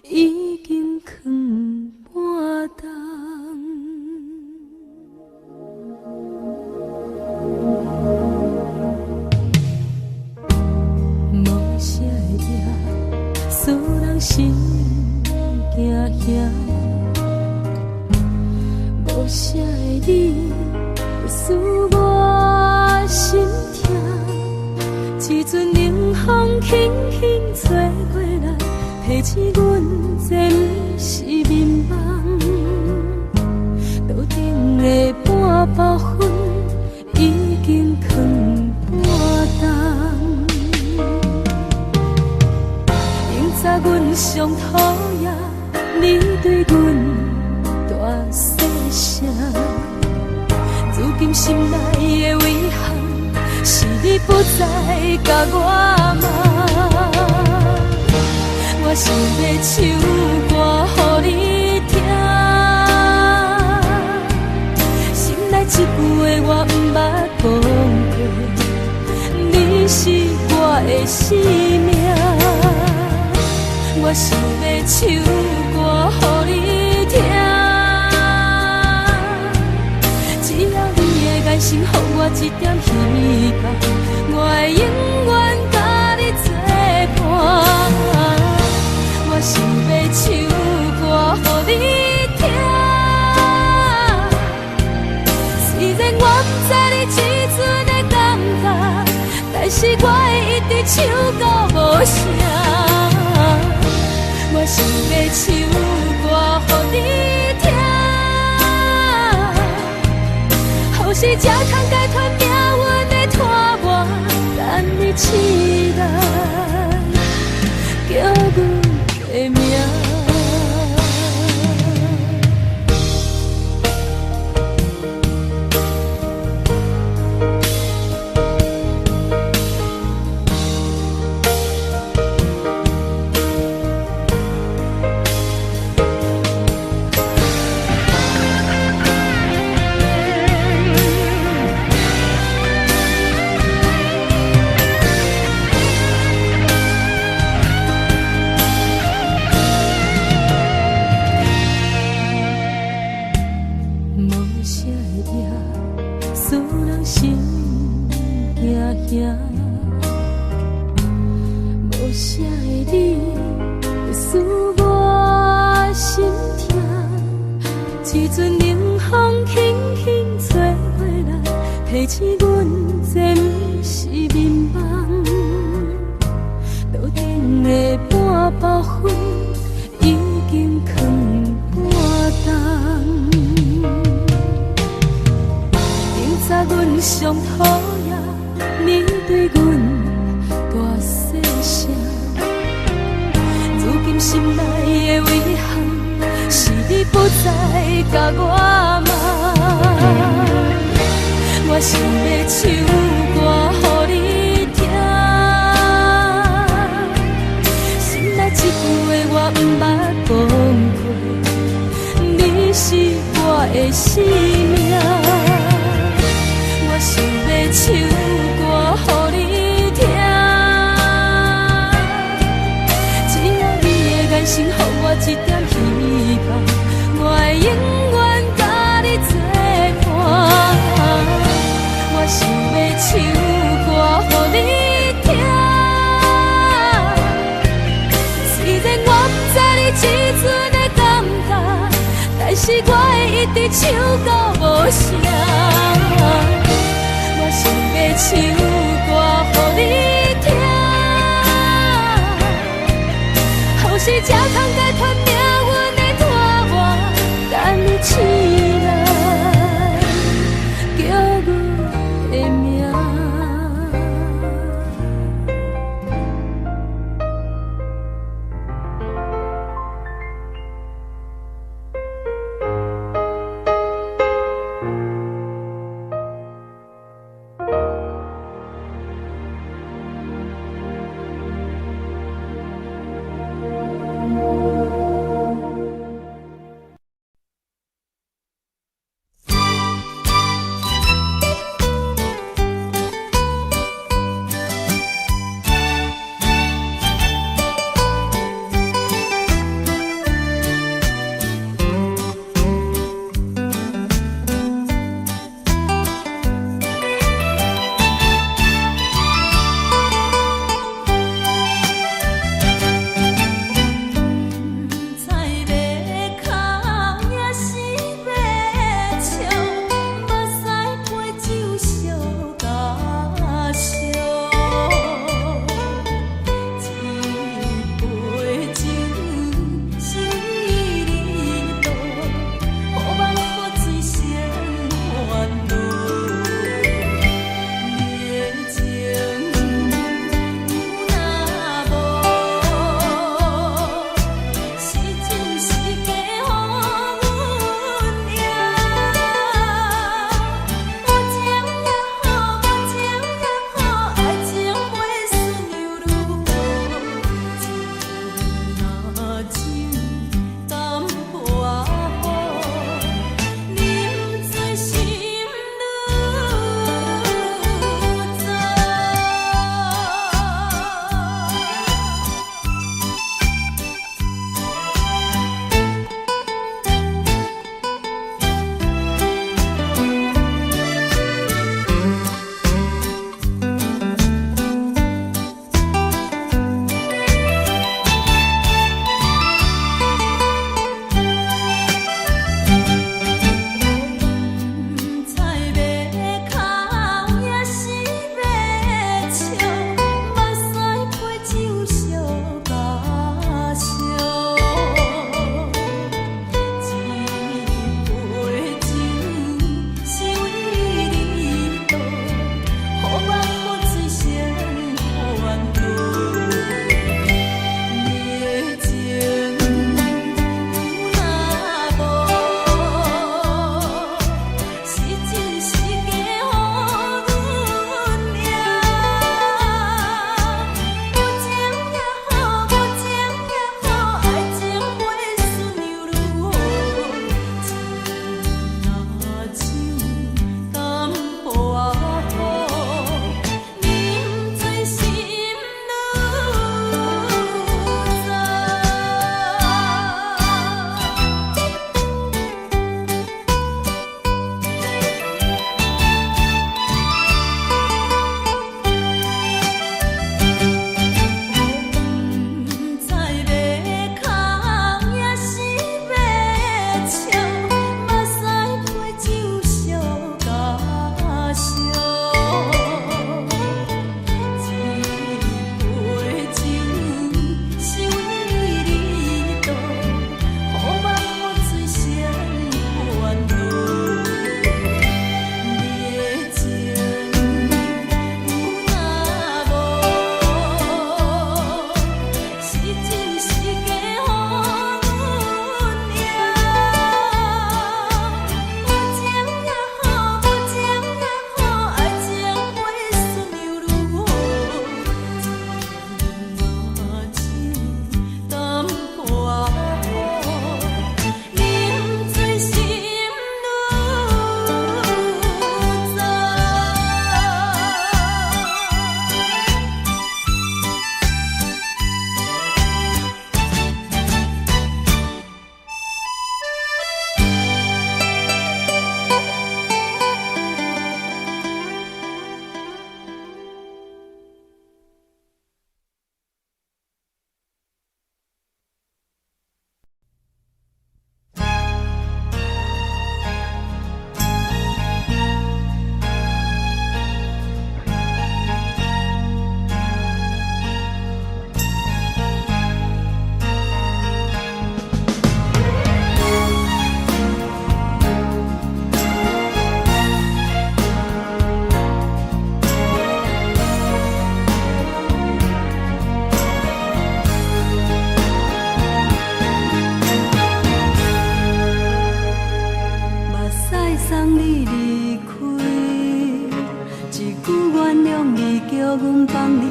[SPEAKER 2] 已经藏半冬。无啥会夜，使人心惊惊。无啥的你，使我心痛。一阵冷风轻轻吹过来，提醒阮这不是眠梦。头顶的半包云已经藏半冬。明早阮上讨厌你对阮大细声，如
[SPEAKER 3] 今心内的遗憾，是你不再甲我骂。我想要唱歌予你听，心内一句话我毋捌讲过，你是我的生命。我想要唱歌予你听，只要你的眼神予我一点希望，我会永远甲你作伴。我想要唱歌予你听，虽然我不知你这阵的感觉，但是我会一直唱到无声。我想要唱歌予你听，后世才通解脱命运的拖磨，等你起来，叫阮的名。无啥的你，会使我心痛。一阵冷风轻轻吹过来，提醒阮这不是眠梦。路顶的半包烟已经藏半冬。明早阮上讨厌你对阮大细声，如今心内的遗憾，是你不再甲我骂。我想要唱歌予你听，心内一句话我毋捌讲过，你是我的生命。我想要唱歌予你听，只要你的眼神予我一点希望，我会永远甲你作伴。我想要唱歌予你听，虽然我不知你这阵的感觉，但是我会一直唱到无声。我想要唱歌予你听，后世才通解脱命运的拖磨，等你起来，叫阮的名。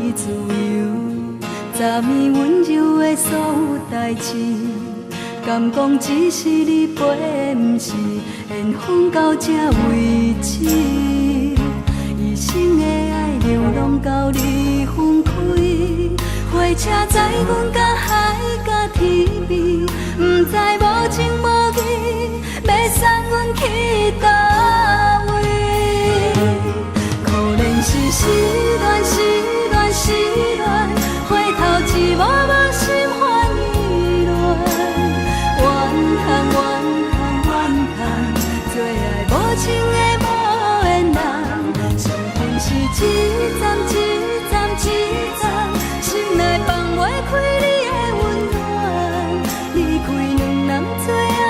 [SPEAKER 3] 你自由，昨暝温柔的所有代志，敢讲只是你陪，不是缘分到这为止。一生的爱流浪到你分开，火车载阮到海甲天边，不知无情无义，要送阮去倒位？可能是失恋，失恋，失恋，回头一幕幕心烦意乱，怨叹，怨叹，怨叹，最爱无情的无缘人，上恨是一站一站一站，心内放袂开你的温暖，离开两人最后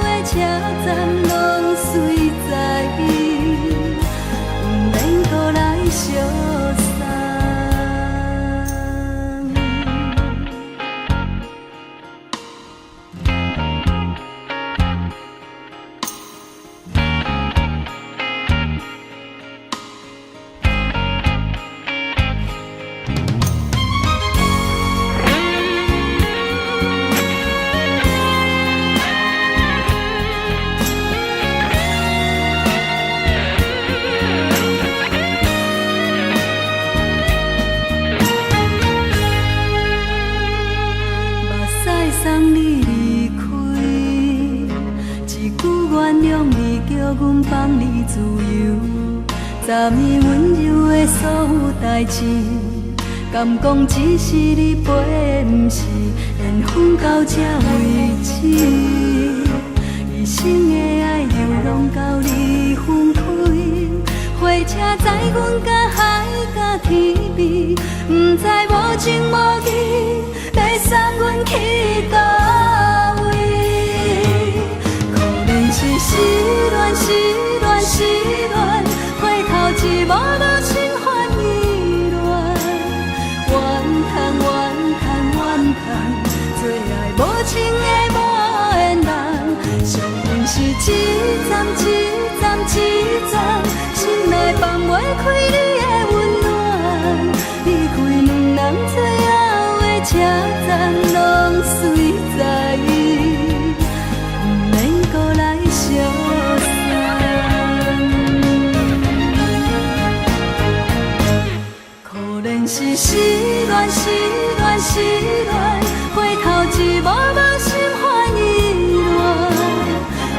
[SPEAKER 3] 的车站，拢随在伊，不免搁来相送。送你离开，一句原谅你，叫阮放你自由。昨暝温柔的所有代志，敢讲只是你陪，不是缘分到这为止。一生的爱流浪到你分开，火车载阮到海甲天边，不知无情无义，要送阮去倒位？可能是失恋，失恋，失恋，回头一幕幕心烦意乱，怨叹，怨叹，怨叹，最爱无情的无缘人，上恨是一站一站一站，心内放袂开你的温暖，离开两人最后的车站，拢随在伊，不免搁来相送。可能是失恋，失恋，失恋，回头一幕幕心烦意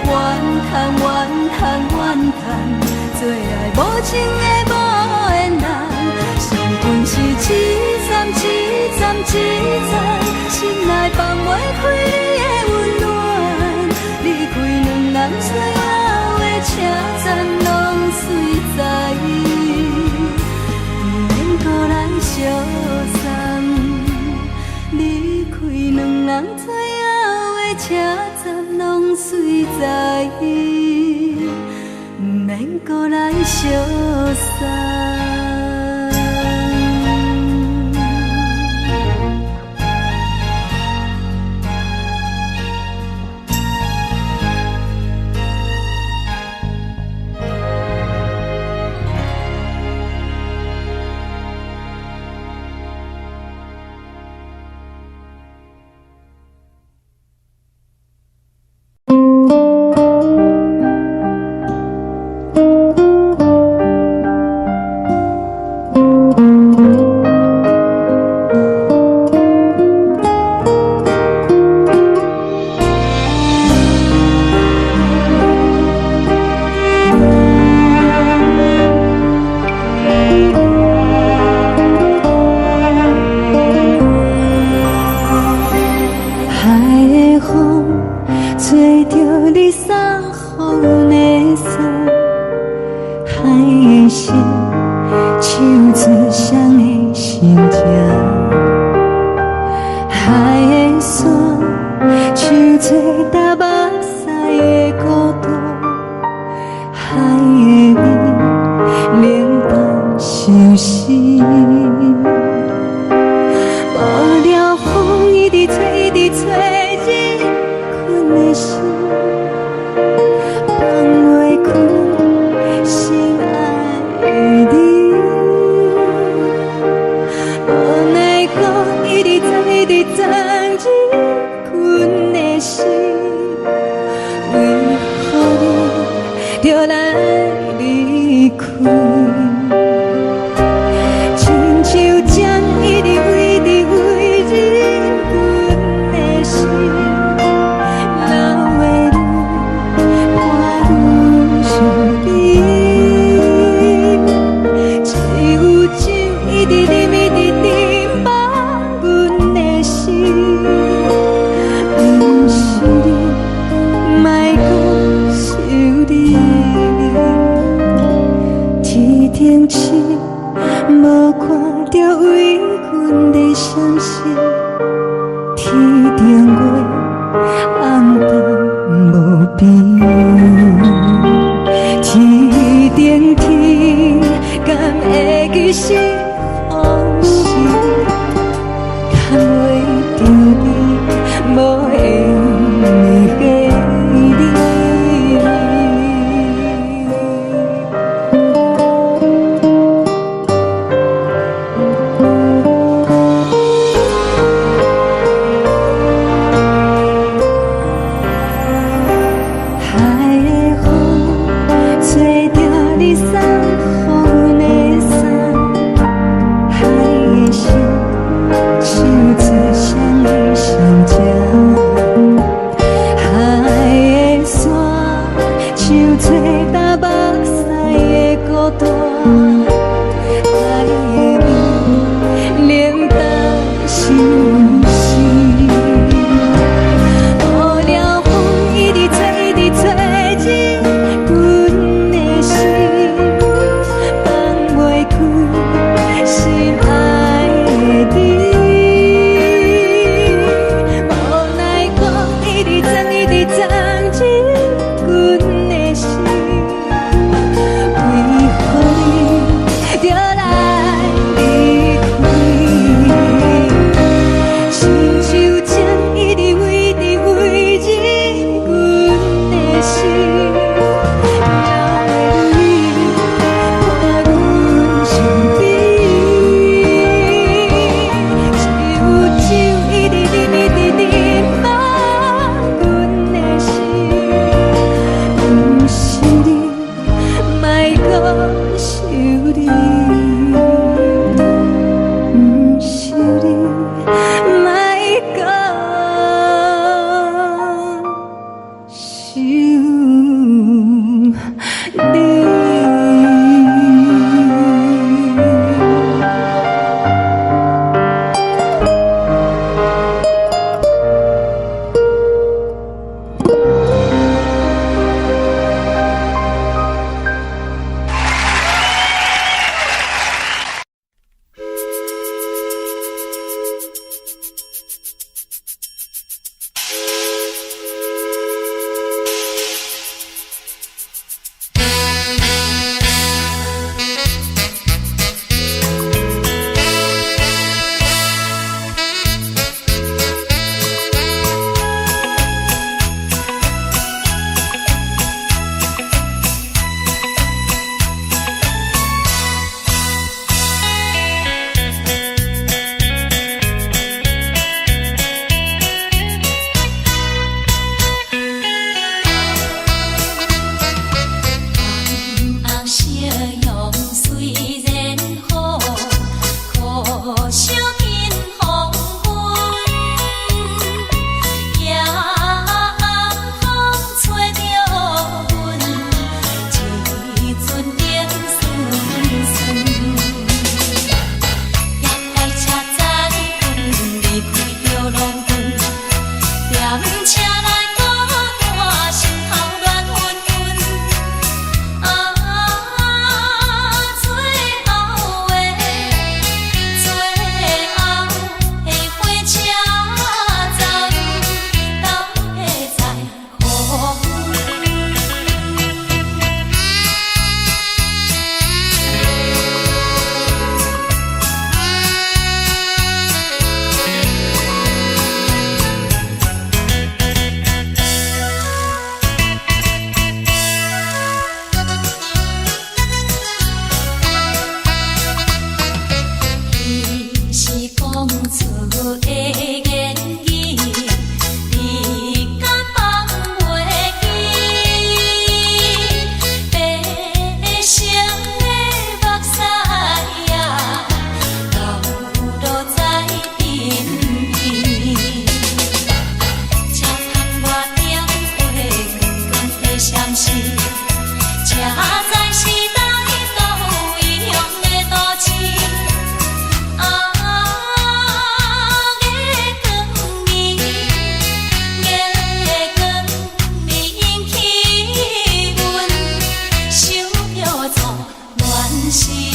[SPEAKER 3] 乱，怨叹，怨叹，怨叹，最爱无情的无缘人，上恨是一站一站一站，心内放袂开你的温暖，离开两人最后的车站，拢随在伊，不免搁来相送。离开两人最后的车站，拢随在伊，不免搁来相送。
[SPEAKER 1] 顶星，无看到为阮的闪烁。天顶月，暗淡无边。天顶天，敢会记是往事？牵袂着你，无会记你。
[SPEAKER 3] 时。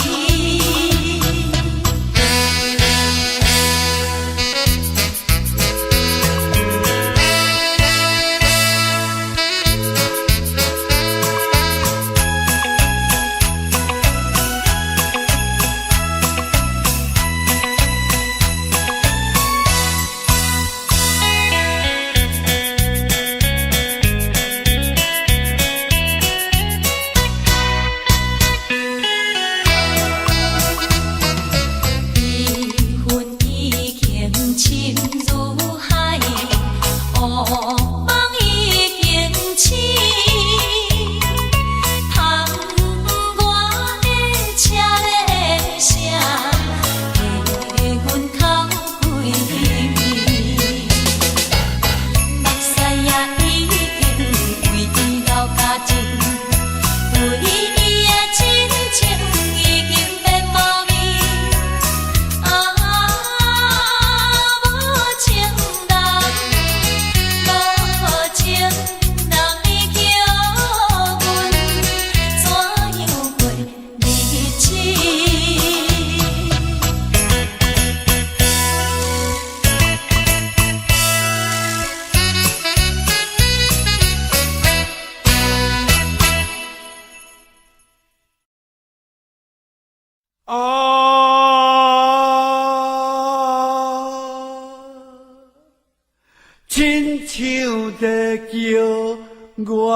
[SPEAKER 4] 亲像在叫我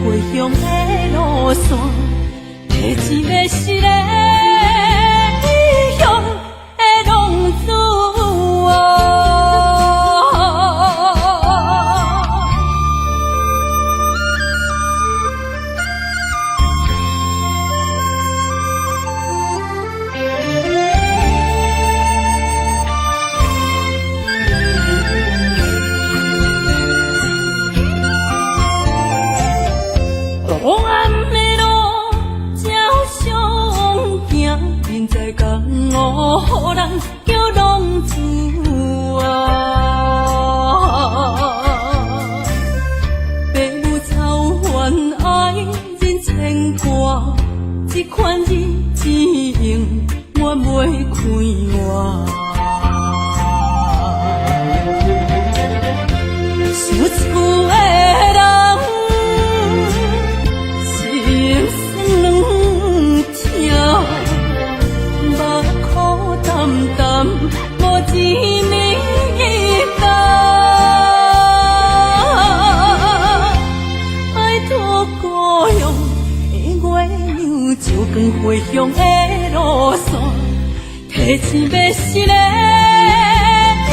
[SPEAKER 3] 回乡的路线，提醒要是个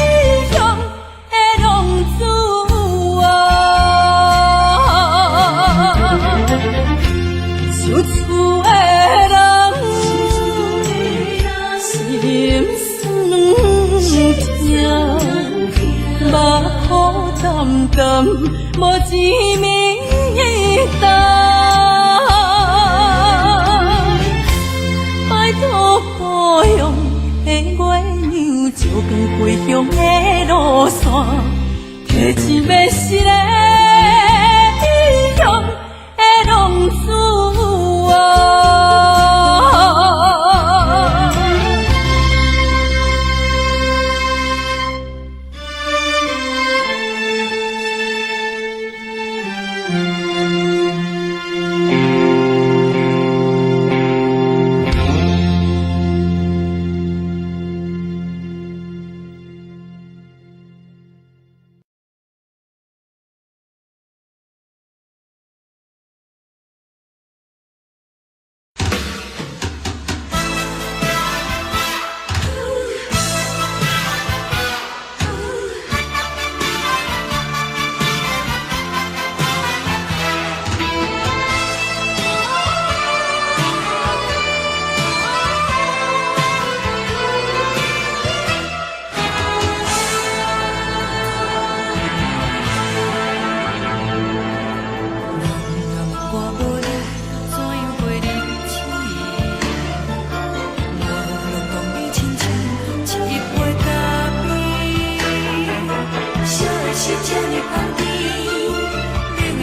[SPEAKER 3] 异乡的浪子啊，受厝的人心酸痛，目眶澹澹，无一面灯。故乡的月亮，照光回乡的路线，提醒要是个异乡的浪子啊。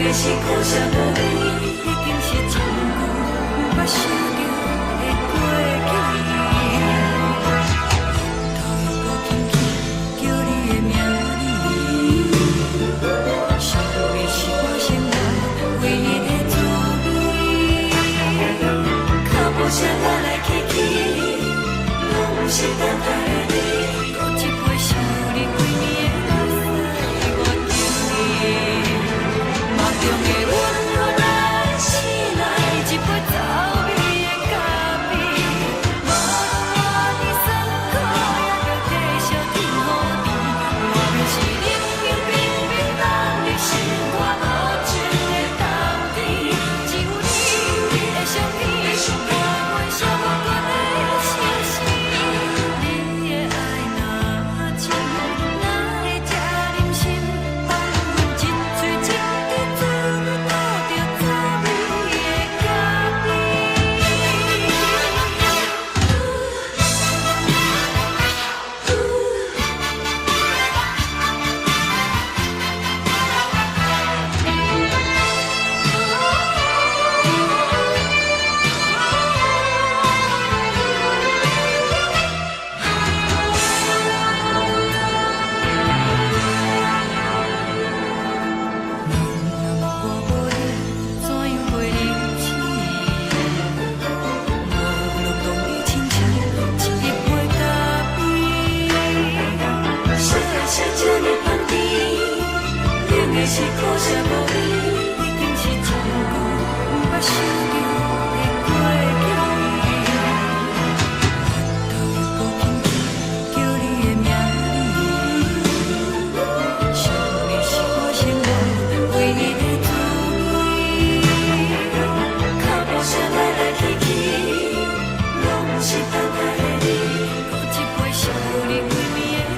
[SPEAKER 3] 的是苦涩无味，已经是真久无法想着的过去。头又搁轻轻叫你的名字，想的是我生活唯一的滋味。脚步声来来去去，拢是等待的你，搁一杯想你几暝的目屎，我着你。梦中的阮我来醒来，一杯走味的咖啡，无论我的酸苦，也着继续甜予你。我便是冷冷冰冰放入心肝无情的冬天，只有你的相片，我阮寂寞阮的心事。你的爱若真，哪会这忍心放阮一嘴一滴滋味，倒着滋味的咖啡。我无你，怎样袂离去？无路当你亲像一杯咖啡，小的小酒你放甜，冷的是苦涩无味，已经是真久无法想着的过去。头又搁轻轻叫你的名字，想的是我生活唯一的滋味。脚步声来来去去，拢是等待的你，搁一杯想你几暝的目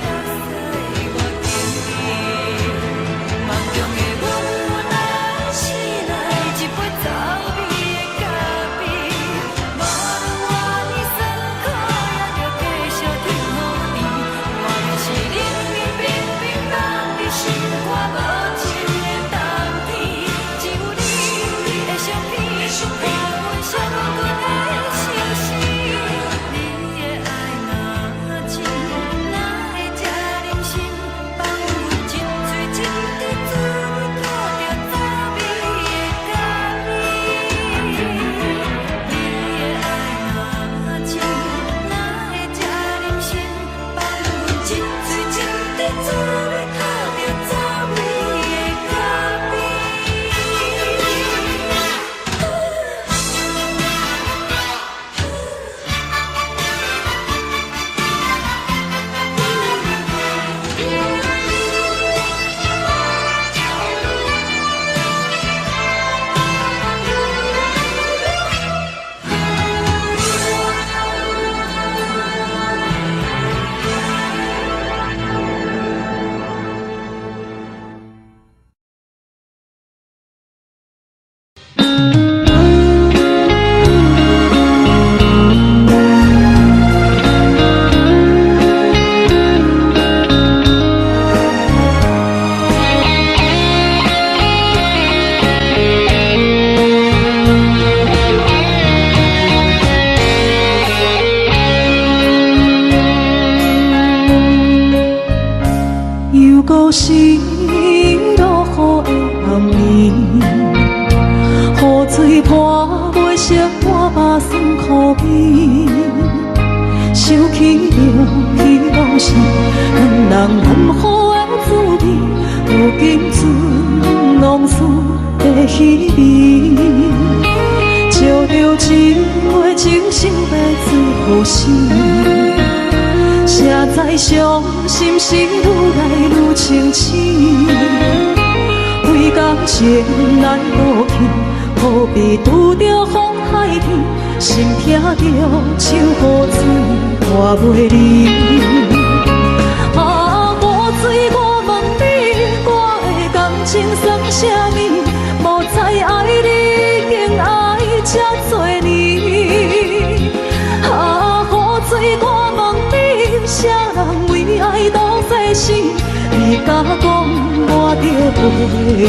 [SPEAKER 3] 屎，我着你。梦中的阮我来醒来，一杯走味的咖啡，无论我的酸苦，也着继续甜予你。我便是冷冷冰冰放入心肝无情的冬天，只有你的相片，我阮寂寞阮的心事。你的爱若真，哪会这忍心放阮一嘴一滴滋味，倒着滋味的咖啡。你的爱若真，哪会这忍心放阮一嘴一滴滋味，倒着滋味的咖啡。
[SPEAKER 1] 又搁是落雨的暗暝，雨水泼袂湿我目酸苦味，想起着彼拢是两人难好的滋味，如今存往事的稀微，照着一回情深白水予死。谁知伤心事愈来愈清醒，为感情来倒去，何必拄着风海天，心痛着像雨水拖袂离。啊，雨水，我问你，我的感情算啥物？无再爱你，竟爱这多年。啊，雨水，我问你，啥人为爱斗世心？你敢讲我着袂离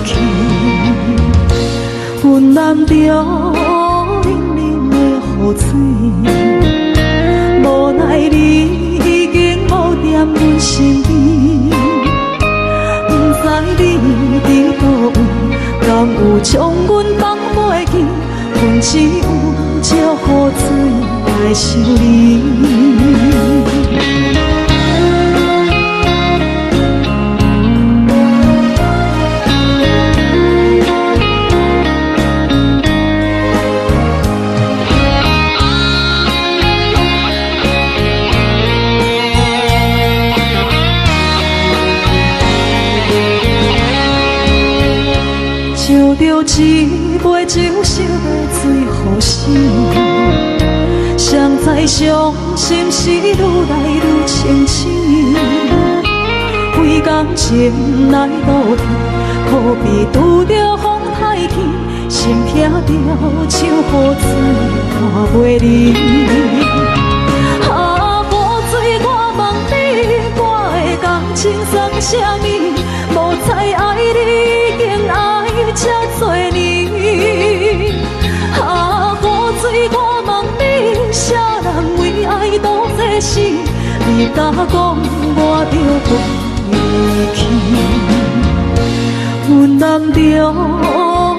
[SPEAKER 1] 去？阮难着冷冷的雨水，无奈你已经无踮阮身边，不知你伫倒位，敢有将阮放袂记？阮只有借雨水来想你。烧着一杯酒色的水予醒，谁知伤心事愈来愈清醒。几工前来倒去，可比拄着风太起，心痛着像雨水看袂离。啊，雨水，我问你，我的感情算啥物？无再爱你，已经爱这多年。啊，雨水，我问你，啥人为爱赌这死？你敢讲我着离去？阮难着冷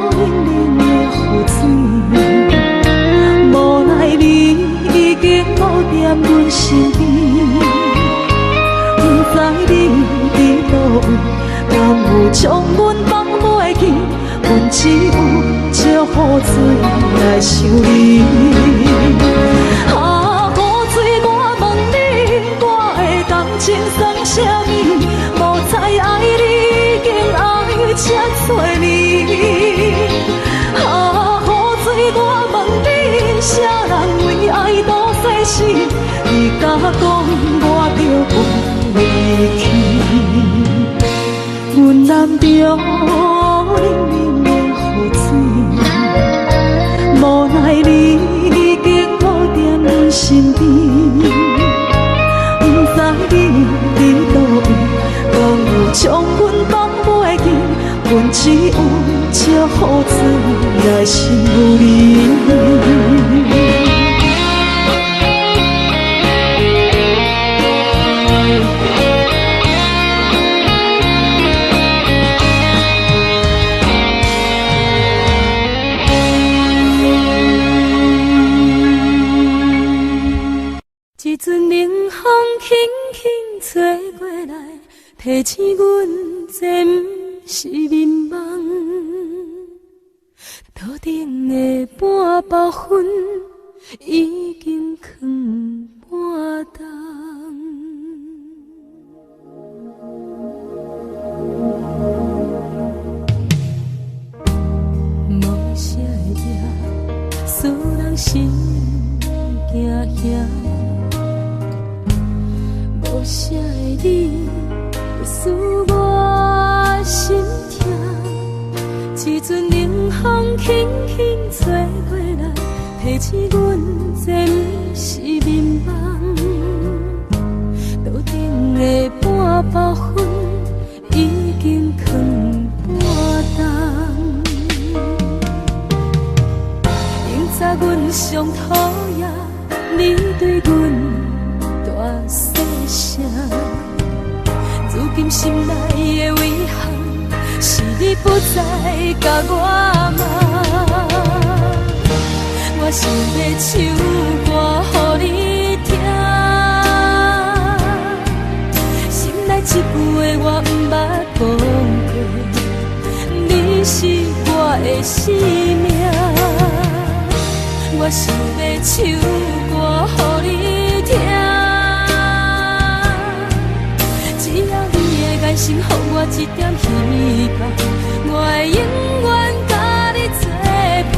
[SPEAKER 1] 冷的雨水，无奈你已经无踮阮身边，不知你伫倒位，敢有将阮放袂记？阮只有借雨水来想你。啊，雨水，我问你，我的感情算啥物？无再爱你，已经爱这多年。啊，雨水，我问你，啥人为爱赌世事？你敢讲我着离去？阮难着冷冷的雨水，无奈你已经无踮阮身边，不知你伫倒位，敢有将阮放袂记？阮只有借雨水来想你。
[SPEAKER 2] 一阵冷风轻轻吹过来，提醒阮这不是眠梦。头顶的半包云已经藏半冬。无啥会惹，使人心惊惊。无啥的你，使我心痛。一阵冷风轻轻吹过来，提醒阮这不是眠梦。头顶的半包云已经藏半冬。明早阮上讨厌你对阮大细声，如今心内的遗憾，是你不再甲我骂。我想要唱歌予你听，心内一句话我不捌讲过，你是我的生命。我想要唱歌予你听，只要你会爱心，予我一点希望，我会永远甲你作伴。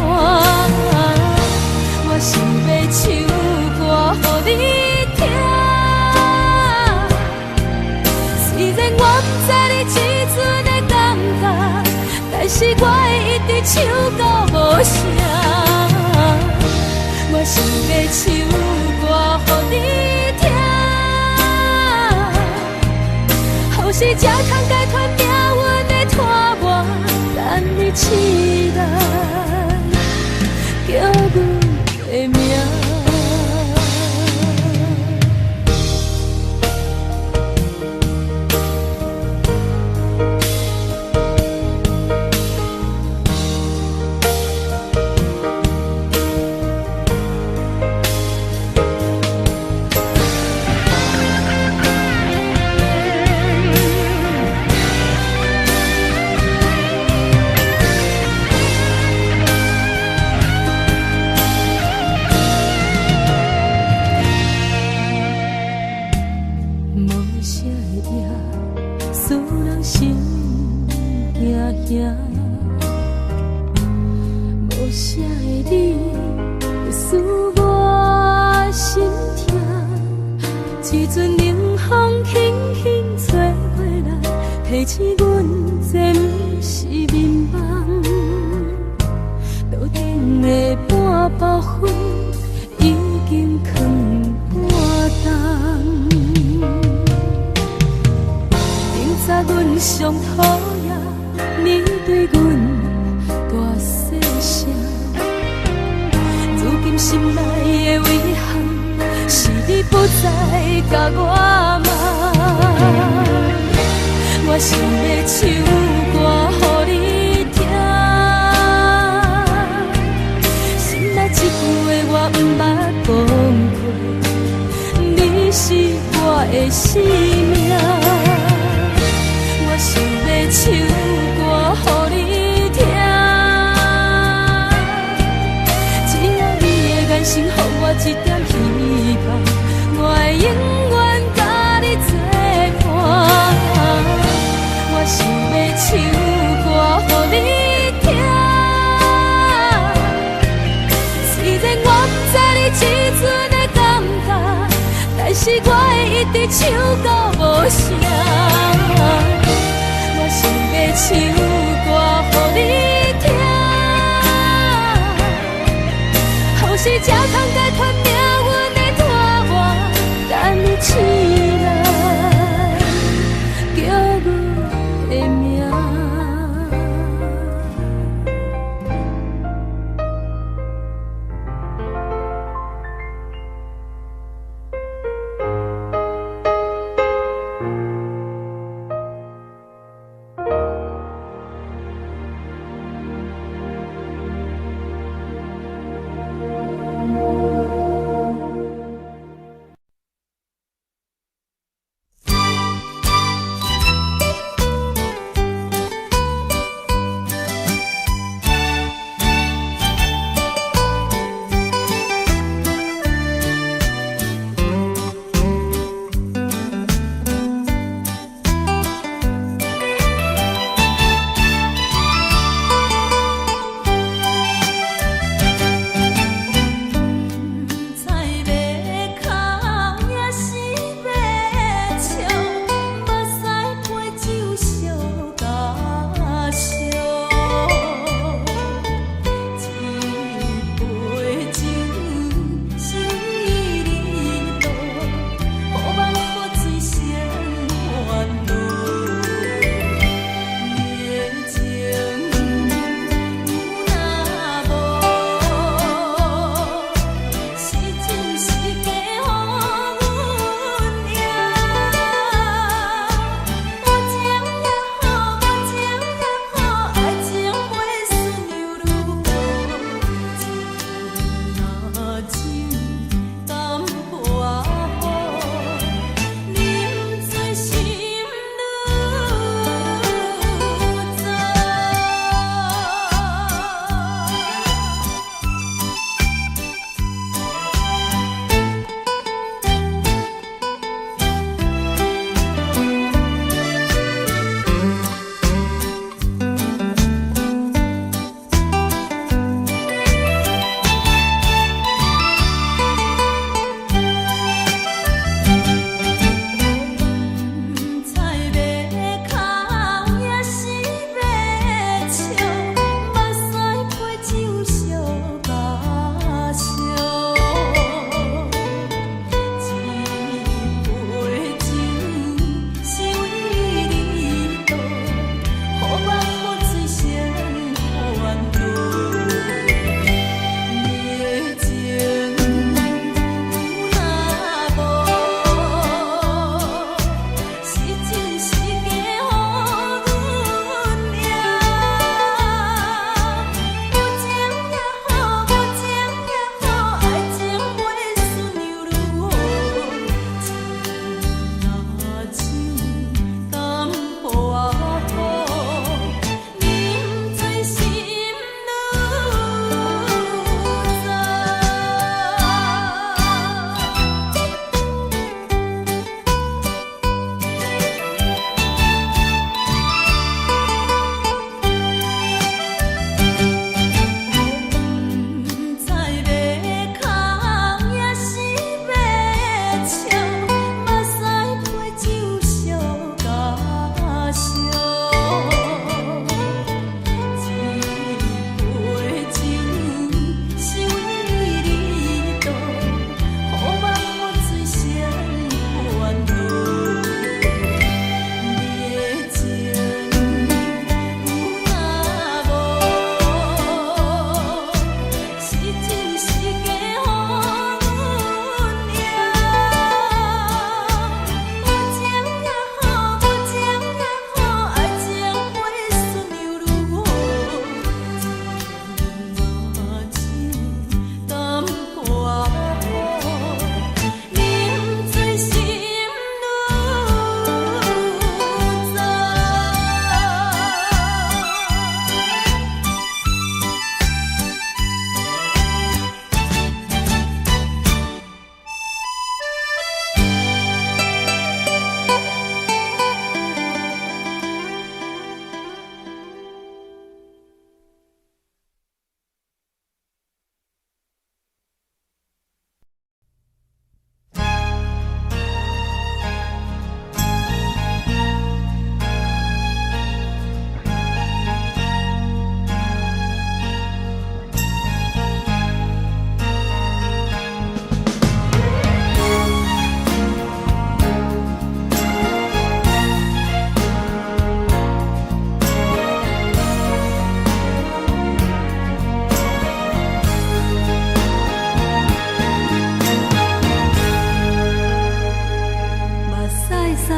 [SPEAKER 2] 我想要唱歌予你听，虽然我不知你这阵的感觉，但是我会一直唱到无声。我想要唱歌予你听，后世才通解脱命运的拖磨，等你起来。
[SPEAKER 3] 无啥会赢，使人心惊惊。无啥的你，会使我心痛。一阵冷风轻轻吹过来，提醒阮这不是眠梦。路顶的半包烟已经藏半冬。明早阮上讨厌你对阮大细声，如今心内的遗憾，是你不再甲我问。我想要唱歌予你听，心内一句话我不捌讲过，你是我的生命。我想要唱歌予你听，只要你的眼神予我一点希望，我会永远甲你作伴。我想要唱歌予你听，虽然我不知你这阵的感觉，但是我会一直唱到无声。我想要唱歌予你听，后世才通解脱命运的拖磨，等你醒来叫阮的名。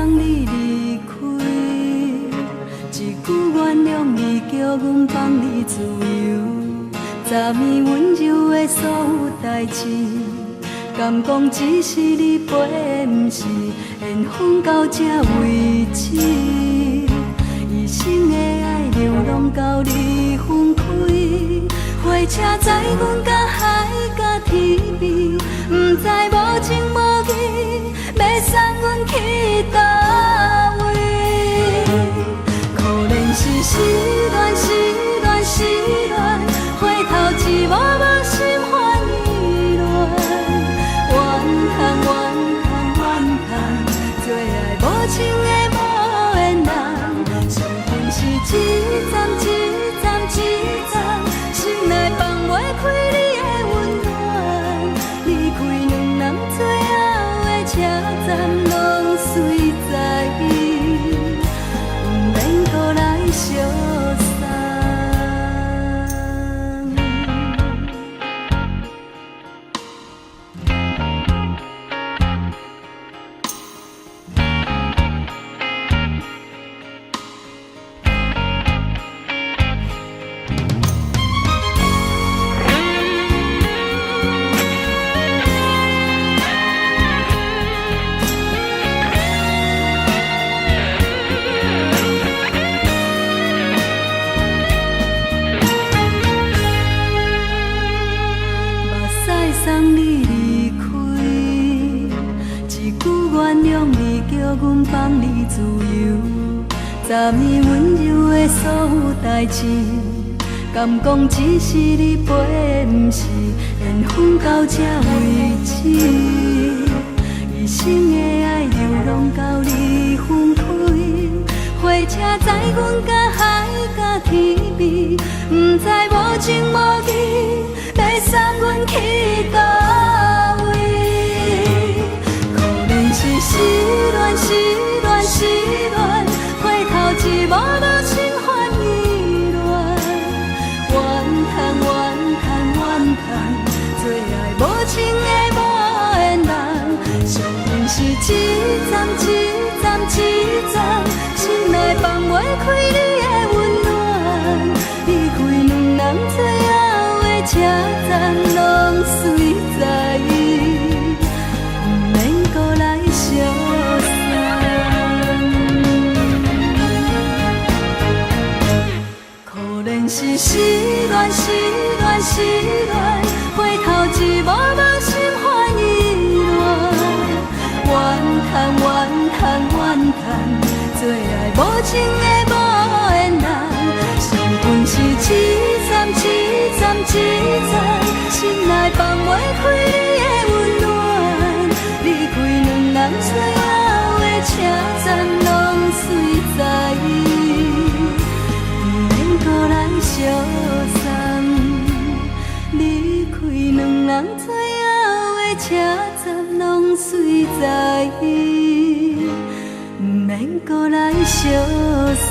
[SPEAKER 3] 送你离开，一句原谅你，叫阮放你自由。昨暝温柔的所有代志，敢讲只是你陪，不是缘分到这为止。一生的爱流浪到你分开，火车载阮到海甲天边，不知无情无义，要送阮去倒位？可怜是失恋，失恋，失恋，回头一幕幕心烦意乱，怨叹，怨叹，怨叹，最爱无情的无缘人，伤痕是一站一站一站，心内放袂开你的温暖，离开两人最后的车站，拢随在伊，不免搁来相送。送你离开，一句原谅你，叫阮放你自由。昨暝温柔的所有代志，敢讲只是你陪，不是缘分到这为止。一生的爱流浪到你分开，火车载阮到海甲天边，不知无情无义，要送阮去倒位？可怜是失恋，失恋，失恋，回头一幕幕心烦意乱，怨叹，怨叹，怨叹，最爱无情的无缘人，伤痕是一站一站一站，心内放袂开你的温暖，离开两人最后的车站，拢随在伊，不免搁来相送。可怜是失恋，失恋，失恋，回头一幕幕心烦意乱，怨叹，怨叹，怨叹，最爱无情的无缘人，伤痕是一站一站一站，心内放袂开你的温暖，离开两人最后的车站，拢随在伊，不免搁来相送。离开两人最后的车站，拢随在伊，不免搁来相送。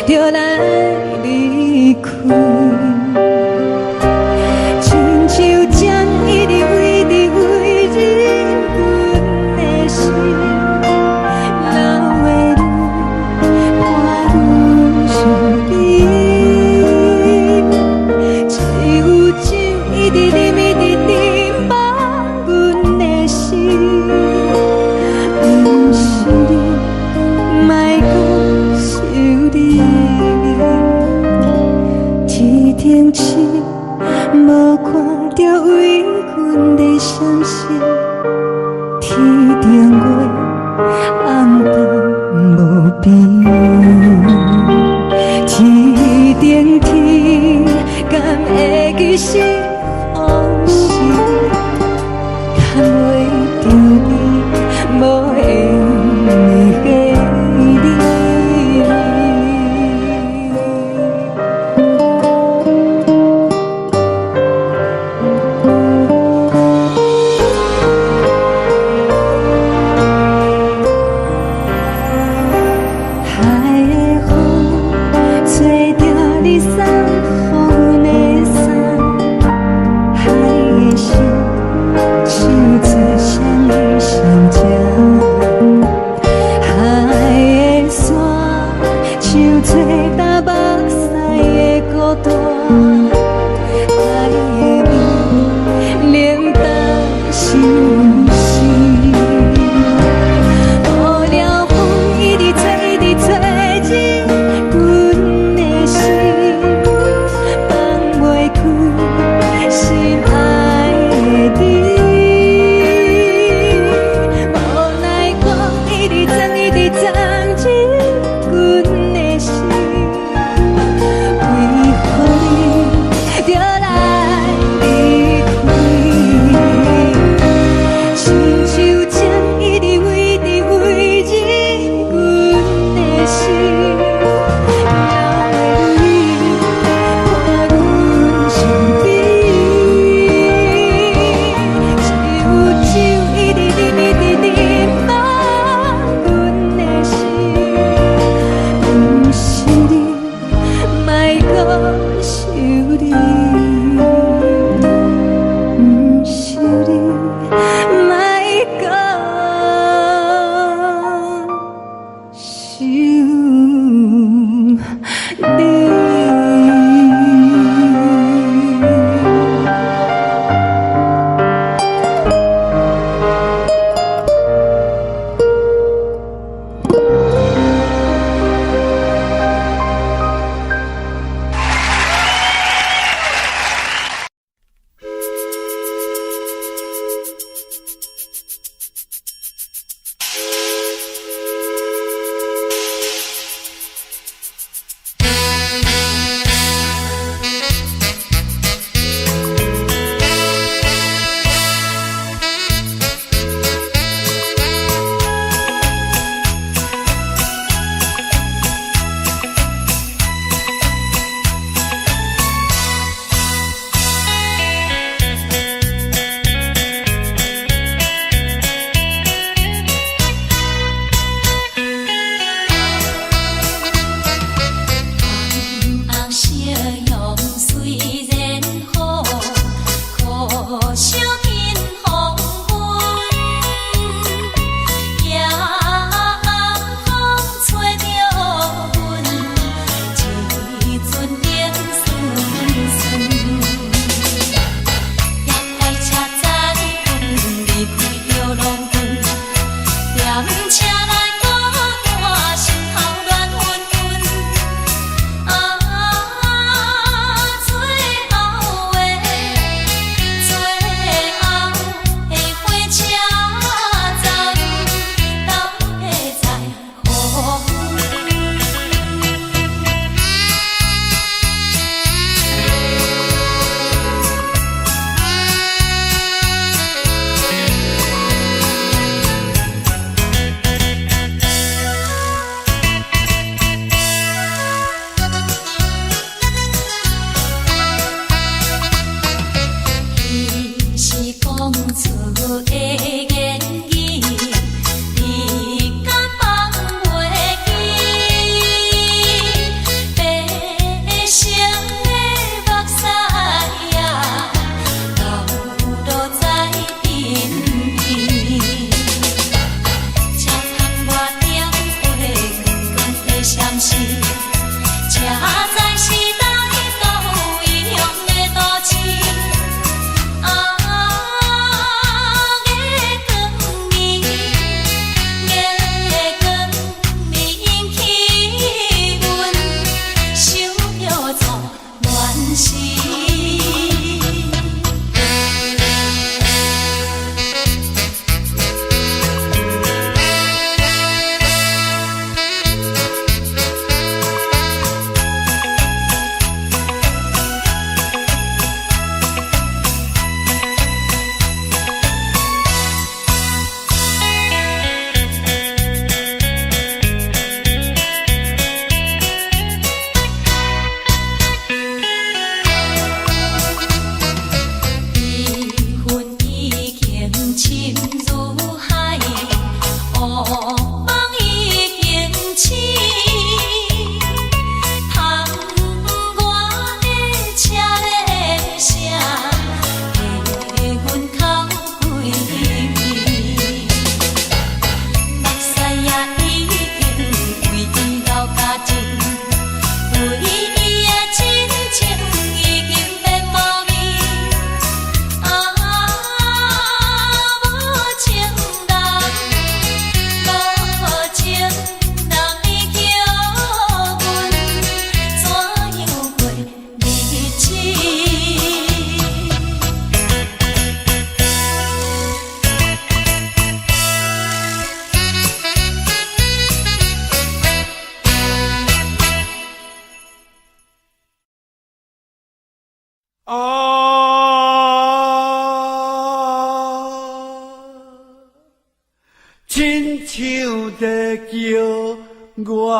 [SPEAKER 1] 就来离开。亲像针一直围着围着阮的心，流的泪伴阮伤悲，只有酒一直啉一直啉饱阮的心。不是你，莫讲想你，天顶星无看到为阮的伤心，天顶月暗淡无边，天顶天敢会记是往事，敢袂着你无缘的你。海的风吹着你送予阮的衫，海的心像做双鱼相接，海的山像做打目屎的孤单，海的味冷淡心事。无聊风一直吹，一直吹进阮的心，放袂开心爱的你。无奈光一直装，一直装进阮的心，为何
[SPEAKER 4] 亲像在叫我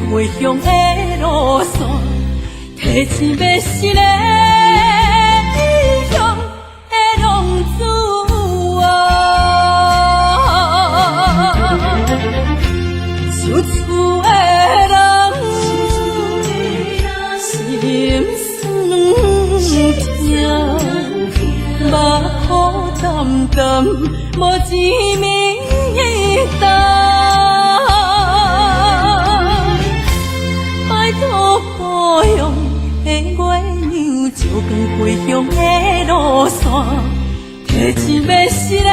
[SPEAKER 3] 回乡的路线，提醒要是个异乡的浪子啊，受厝的人心酸痛，目眶澹澹，无一面灯。孤勇的月亮，照光回乡的路线，提醒要是个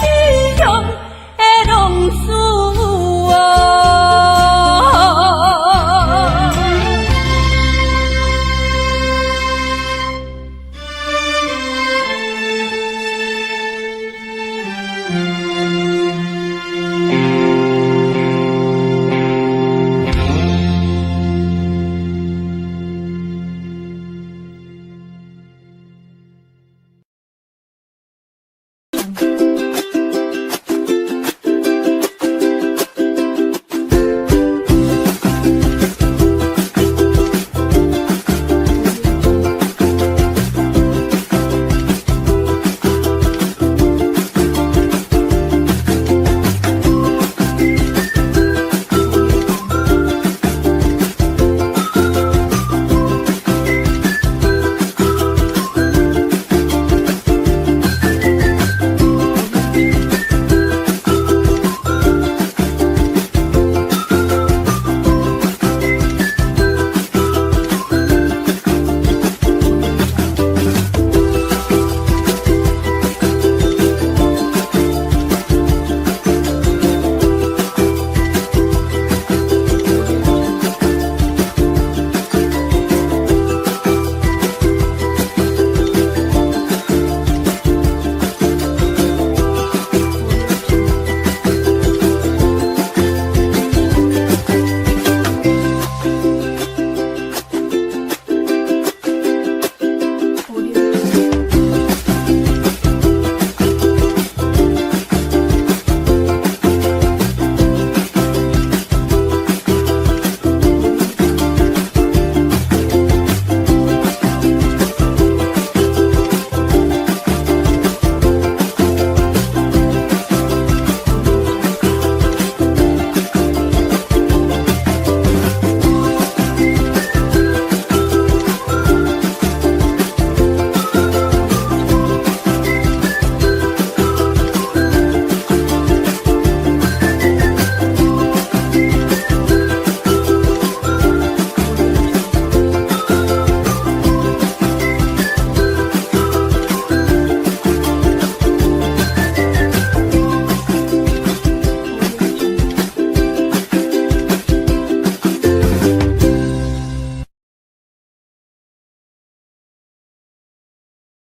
[SPEAKER 3] 异乡的浪子。